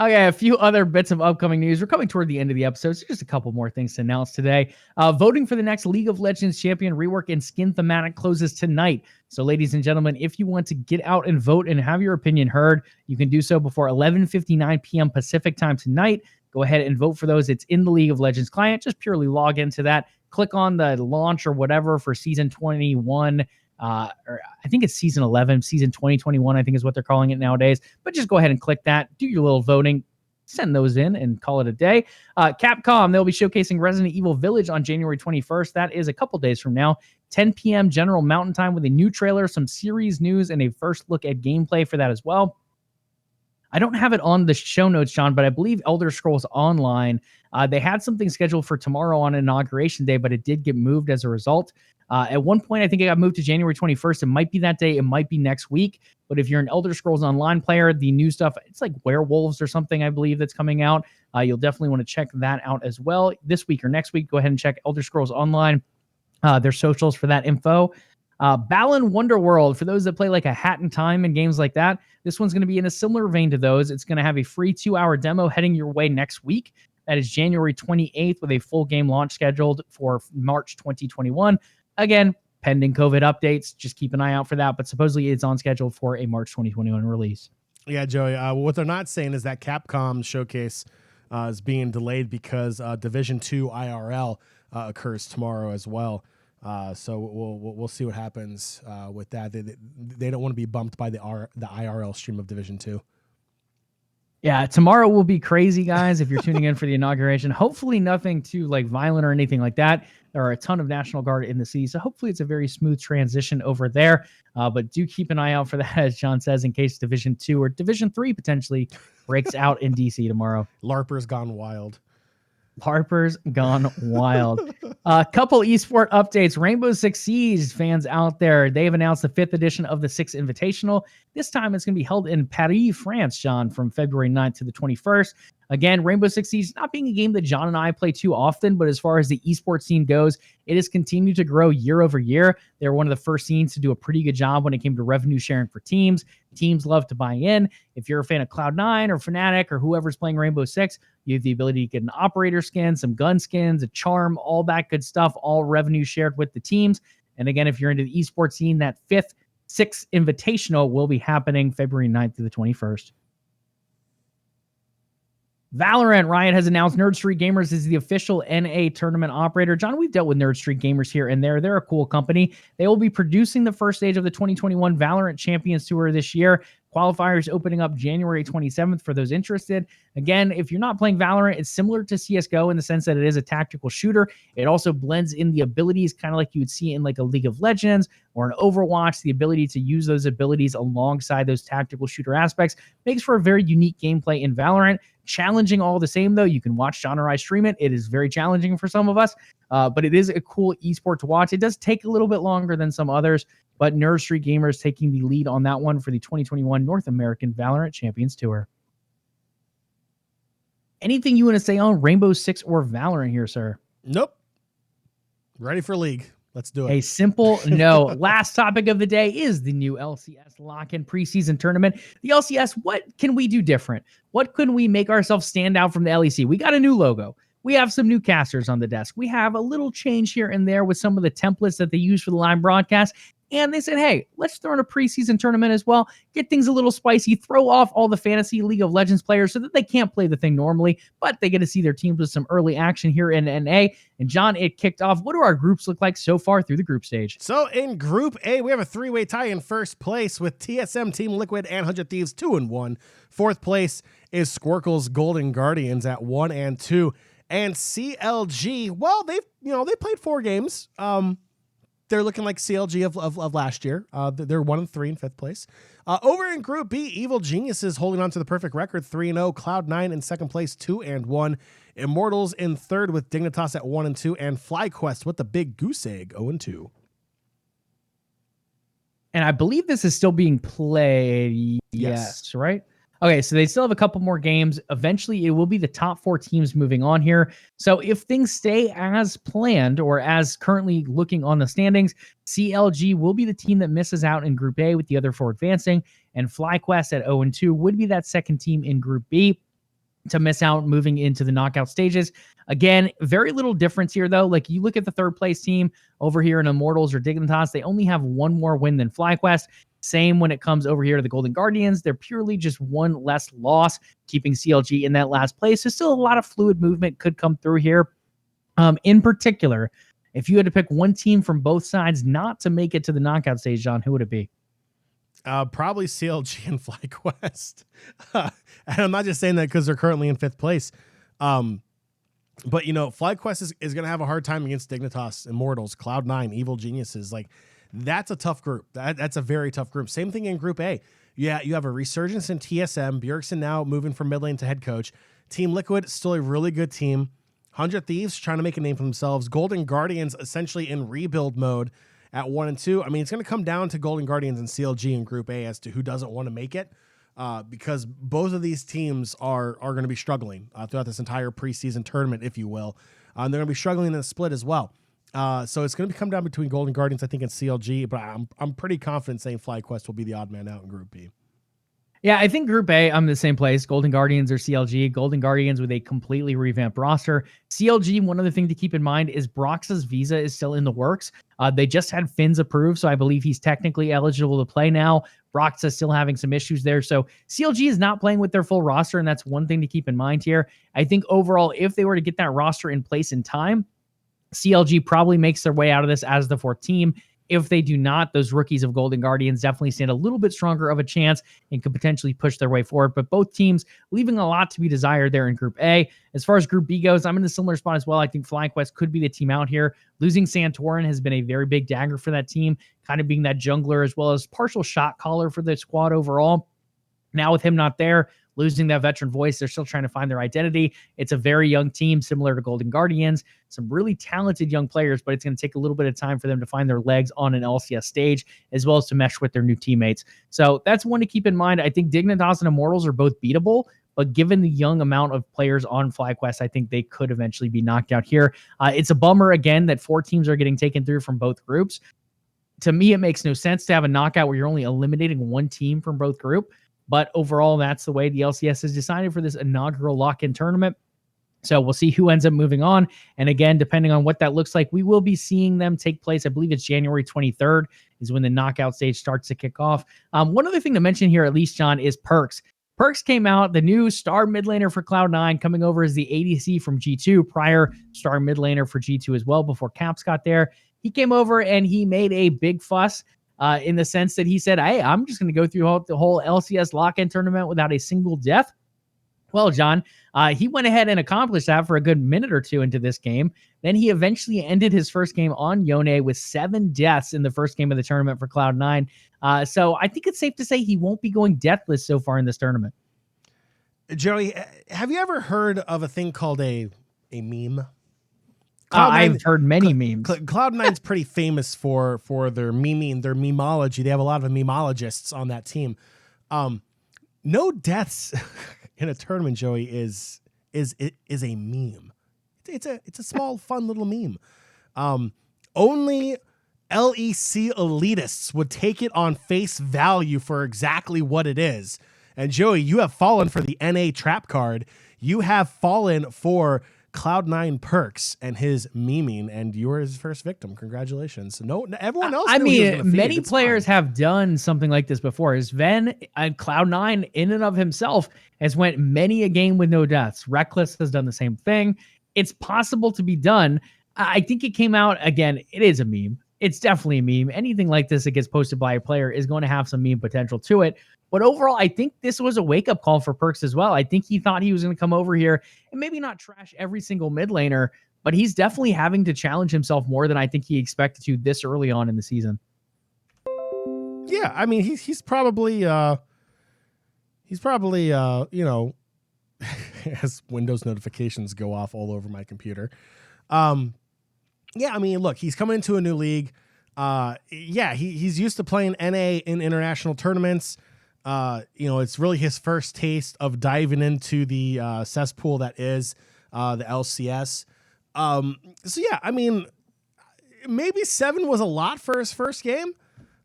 Okay, a few other bits of upcoming news. We're coming toward the end of the episode, so just a couple more things to announce today. Voting for the next League of Legends champion rework and skin thematic closes tonight. So, ladies and gentlemen, if you want to get out and vote and have your opinion heard, you can do so before 11:59 p.m. Pacific time tonight. Go ahead and vote for those. It's in the League of Legends client. Just purely log into that. Click on the launch or whatever for season 21. Or I think it's season 11, season 2021, I think is what they're calling it nowadays. But just go ahead and click that, do your little voting, send those in, and call it a day. Capcom, they'll be showcasing Resident Evil Village on January 21st. That is a couple days from now. 10 p.m. General Mountain Time with a new trailer, some series news, and a first look at gameplay for that as well. I don't have it on the show notes, John, but I believe Elder Scrolls Online, they had something scheduled for tomorrow on Inauguration Day, but it did get moved as a result. At one point, I think it got moved to January 21st. It might be that day. It might be next week. But if you're an Elder Scrolls Online player, the new stuff, it's like Werewolves or something, I believe, that's coming out. You'll definitely want to check that out as well. This week or next week, go ahead and check Elder Scrolls Online, their socials for that info. Balan Wonderworld, for those that play like a Hat in Time and games like that, this one's going to be in a similar vein to those. It's going to have a free 2-hour demo heading your way next week. That is January 28th with a full game launch scheduled for March 2021. Again, pending COVID updates. Just keep an eye out for that. But supposedly it's on schedule for a March 2021 release. Yeah, Joey. What they're not saying is that Capcom showcase is being delayed because Division 2 IRL occurs tomorrow as well. So we'll see what happens with that. They don't want to be bumped by the IRL stream of Division 2. Yeah, tomorrow will be crazy, guys, if you're tuning in for the inauguration. Hopefully nothing too violent or anything like that. There are a ton of National Guard in the city, so hopefully it's a very smooth transition over there. But do keep an eye out for that, as John says, in case Division 2 or Division 3 potentially breaks out in DC tomorrow. LARPers gone wild. Harper's gone wild. A couple esport updates. Rainbow Six Siege fans out there, they've announced the 5th edition of the Six Invitational. This time it's going to be held in Paris, France, John, from February 9th to the 21st. Again, Rainbow Six Siege not being a game that John and I play too often, but as far as the esports scene goes, it has continued to grow year over year. They're one of the first scenes to do a pretty good job when it came to revenue sharing for teams. Teams love to buy in. If you're a fan of Cloud9 or Fnatic or whoever's playing Rainbow Six, you have the ability to get an operator skin, some gun skins, a charm, all that good stuff, all revenue shared with the teams. And again, if you're into the esports scene, that 5th Six Invitational will be happening February 9th to the 21st. Valorant, Riot has announced Nerd Street Gamers is the official NA tournament operator. John, we've dealt with Nerd Street Gamers here and there. They're a cool company. They will be producing the first stage of the 2021 Valorant Champions Tour this year. Qualifiers opening up January 27th for those interested. Again, if you're not playing Valorant, it's similar to CSGO in the sense that it is a tactical shooter. It also blends in the abilities kind of like you would see in like a League of Legends or an Overwatch. The ability to use those abilities alongside those tactical shooter aspects makes for a very unique gameplay in Valorant. Challenging all the same, though. You can watch John or I stream it. It is very challenging for some of us, but it is a cool esport to watch. It does take a little bit longer than some others, but Nerd Street Gamers taking the lead on that one for the 2021 North American Valorant Champions Tour. Anything you want to say on Rainbow Six or Valorant here, sir? Nope. Ready for League. Let's do it. A simple no. Last topic of the day is the new LCS lock-in preseason tournament. The LCS, what can we do different? What can we make ourselves stand out from the LEC? We got a new logo. We have some new casters on the desk. We have a little change here and there with some of the templates that they use for the live broadcast. And they said, hey, let's throw in a preseason tournament as well. Get things a little spicy. Throw off all the fantasy League of Legends players so that they can't play the thing normally, but they get to see their teams with some early action here in NA. And John, it kicked off. What do our groups look like so far through the group stage? So in Group A, we have a 3-way tie in first place with TSM, Team Liquid, and 100 Thieves 2-1. Fourth place is Squirkle's Golden Guardians at 1-2. And CLG, well, they played 4 games. They're looking like CLG of last year. They're 1-3 in 5th place. Over in Group B, Evil Geniuses holding on to the perfect record, 3-0. Cloud9 in 2nd place, 2-1. Immortals in 3rd with Dignitas at 1-2. And FlyQuest with the big goose egg, 0-2. And I believe this is still being played. Yes, right? Okay, so they still have a couple more games. Eventually, it will be the top 4 teams moving on here. So if things stay as planned or as currently looking on the standings, CLG will be the team that misses out in Group A with the other 4 advancing. And FlyQuest at 0-2 would be that second team in Group B to miss out moving into the knockout stages. Again, very little difference here, though. Like, you look at the 3rd place team over here in Immortals or Dignitas, they only have 1 more win than FlyQuest. Same when it comes over here to the Golden Guardians. They're purely just 1 less loss, keeping CLG in that last place. So still a lot of fluid movement could come through here. In particular, if you had to pick one team from both sides not to make it to the knockout stage, John, who would it be? Probably CLG and FlyQuest. And I'm not just saying that because they're currently in 5th place. But, FlyQuest is going to have a hard time against Dignitas, Immortals, Cloud9, Evil Geniuses. Like, that's a tough group. That's a very tough group. Same thing in Group A. Yeah, you have a resurgence in TSM. Bjergsen now moving from mid lane to head coach. Team Liquid, still a really good team. 100 Thieves trying to make a name for themselves. Golden Guardians essentially in rebuild mode at 1-2. I mean, it's going to come down to Golden Guardians and CLG in Group A as to who doesn't want to make it, because both of these teams are going to be struggling throughout this entire preseason tournament, if you will. They're going to be struggling in the split as well. So it's going to come down between Golden Guardians, I think, and CLG, but I'm pretty confident saying FlyQuest will be the odd man out in Group B. Yeah, I think Group A, I'm in the same place. Golden Guardians or CLG. Golden Guardians with a completely revamped roster. CLG, one other thing to keep in mind is Brox's visa is still in the works. They just had Finn's approved, so I believe he's technically eligible to play now. Brox is still having some issues there. So CLG is not playing with their full roster, and that's one thing to keep in mind here. I think overall, if they were to get that roster in place in time, CLG probably makes their way out of this as the fourth team. If they do not, those rookies of Golden Guardians definitely stand a little bit stronger of a chance and could potentially push their way forward. But both teams leaving a lot to be desired there in Group A. As far as Group B goes, I'm in a similar spot as well. I think Flying Quest could be the team out here. Losing Santorin has been a very big dagger for that team, kind of being that jungler as well as partial shot caller for the squad overall. Now with him not there, losing that veteran voice, they're still trying to find their identity. It's a very young team, similar to Golden Guardians. Some really talented young players, but it's going to take a little bit of time for them to find their legs on an LCS stage, as well as to mesh with their new teammates. So that's one to keep in mind. I think Dignitas and Immortals are both beatable, but given the young amount of players on FlyQuest, I think they could eventually be knocked out here. It's a bummer, again, that 4 teams are getting taken through from both groups. To me, it makes no sense to have a knockout where you're only eliminating one team from both group. But overall, that's the way the LCS has decided for this inaugural lock-in tournament. So we'll see who ends up moving on. And again, depending on what that looks like, we will be seeing them take place. I believe it's January 23rd is when the knockout stage starts to kick off. One other thing to mention here, at least, John, is Perks. Perks came out, the new star mid laner for Cloud9, coming over as the ADC from G2, prior star mid laner for G2 as well before Caps got there. He came over and he made a big fuss. In the sense that he said, hey, I'm just going to go through the whole LCS lock-in tournament without a single death. Well, John, he went ahead and accomplished that for a good minute or two into this game. Then he eventually ended his first game on Yone with 7 deaths in the first game of the tournament for Cloud9. So I think it's safe to say he won't be going deathless so far in this tournament. Joey, have you ever heard of a thing called a meme? I've heard many memes. Cloud9's pretty famous for their memeing, their memology. They have a lot of memologists on that team. No deaths in a tournament, Joey, is a meme. It's a small, fun little meme. Only LEC elitists would take it on face value for exactly what it is. And Joey, you have fallen for the NA trap card. You have fallen for Cloud9 Perks and his memeing, and you were his first victim. Congratulations. No, everyone else. I mean, many players have done something like this before. Sven and Cloud9 in and of himself has went many a game with no deaths. Reckless has done the same thing. It's possible to be done. I think it came out, again, it is a meme. It's definitely a meme. Anything like this that gets posted by a player is going to have some meme potential to it. But overall, I think this was a wake-up call for Perks as well. I think he thought he was going to come over here and maybe not trash every single mid laner, but he's definitely having to challenge himself more than I think he expected to this early on in the season. Yeah, I mean, he's probably you know, as Windows notifications go off all over my computer. Yeah, I mean, look, he's coming into a new league. Yeah, he's used to playing NA in international tournaments. You know, it's really his first taste of diving into the cesspool that is the LCS. So yeah, I mean, maybe 7 was a lot for his first game.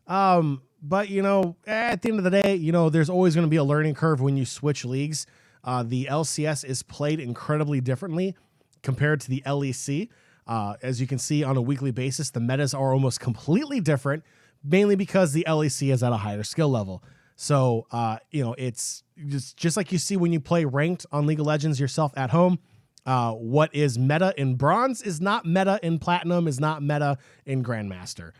But you know, at the end of the day, you know, there's always going to be a learning curve when you switch leagues. The LCS is played incredibly differently compared to the LEC. As you can see on a weekly basis, the metas are almost completely different, mainly because the LEC is at a higher skill level. So, you know, it's just like you see when you play ranked on League of Legends yourself at home. What is meta in bronze is not meta in platinum, is not meta in grandmaster.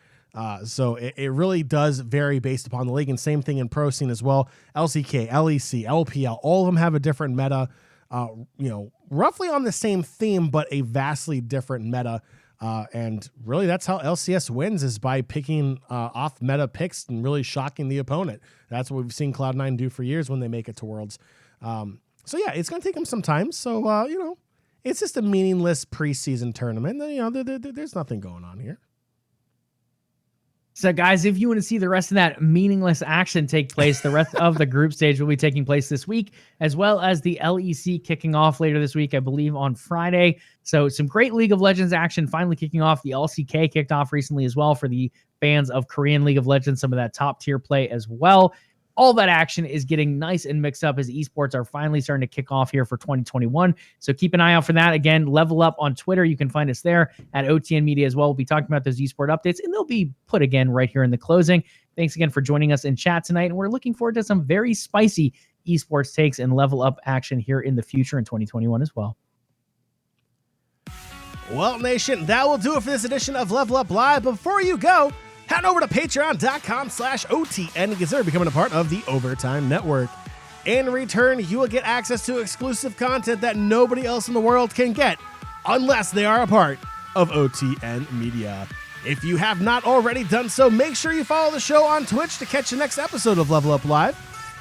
So it really does vary based upon the league, and same thing in pro scene as well. LCK, LEC, LPL, all of them have a different meta, you know, roughly on the same theme, but a vastly different meta. And really that's how LCS wins, is by picking off meta picks and really shocking the opponent. That's what we've seen Cloud9 do for years when they make it to Worlds. So yeah, it's going to take them some time. So, you know, it's just a meaningless preseason tournament. You know, there's nothing going on here. So, guys, if you want to see the rest of that meaningless action take place, the rest of the group stage will be taking place this week, as well as the LEC kicking off later this week, I believe, on Friday. So some great League of Legends action finally kicking off. The LCK kicked off recently as well for the fans of Korean League of Legends, some of that top tier play as well. all that action is getting nice and mixed up as esports are finally starting to kick off here for 2021. So keep an eye out for that. Again, LvLUp on Twitter. You can find us there at OTN Media as well. We'll be talking about those esport updates, and they'll be put again right here in the closing. Thanks again for joining us in chat tonight, and we're looking forward to some very spicy esports takes and LvLUp action here in the future in 2021 as well. Well, Nation, that will do it for this edition of LvLUp Live. Before you go, head over to patreon.com/OTN and consider becoming a part of the Overtime Network. In return, you will get access to exclusive content that nobody else in the world can get unless they are a part of OTN Media. If you have not already done so, make sure you follow the show on Twitch to catch the next episode of LvLUp Live.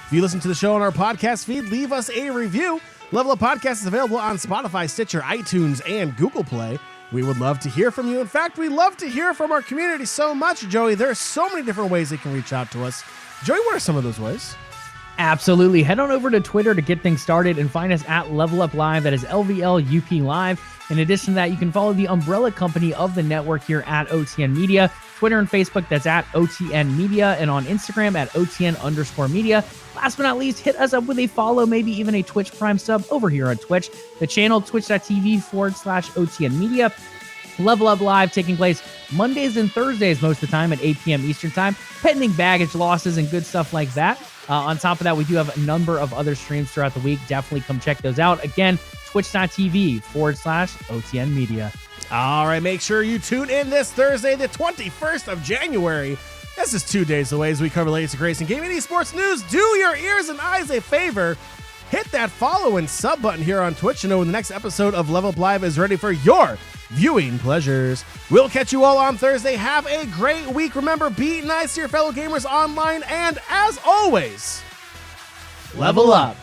If you listen to the show on our podcast feed, leave us a review. LvLUp Podcast is available on Spotify, Stitcher, iTunes, and Google Play. We would love to hear from you. In fact, we love to hear from our community so much, Joey. There are so many different ways they can reach out to us. Joey, what are some of those ways? Absolutely. Head on over to Twitter to get things started and find us at LvLUp Live. That is LvLUp Live. In addition to that, you can follow the umbrella company of the network here at OTN Media. Twitter and Facebook, that's at OTN Media, and on Instagram at OTN_media. Last but not least, hit us up with a follow, maybe even a Twitch Prime sub over here on Twitch. The channel, twitch.tv/OTN Media. LvLUp Live taking place Mondays and Thursdays most of the time at 8 p.m. Eastern Time, pending baggage losses and good stuff like that. On top of that, we do have a number of other streams throughout the week. Definitely come check those out. Again, twitch.tv/OTN Media. All right, make sure you tune in this Thursday, the 21st of January. This is 2 days away as we cover latest and greatest in gaming and esports news. Do your ears and eyes a favor. Hit that follow and sub button here on Twitch to know when the next episode of LvLUp Live is ready for your viewing pleasures. We'll catch you all on Thursday. Have a great week. Remember, be nice to your fellow gamers online, and as always, LvLUp.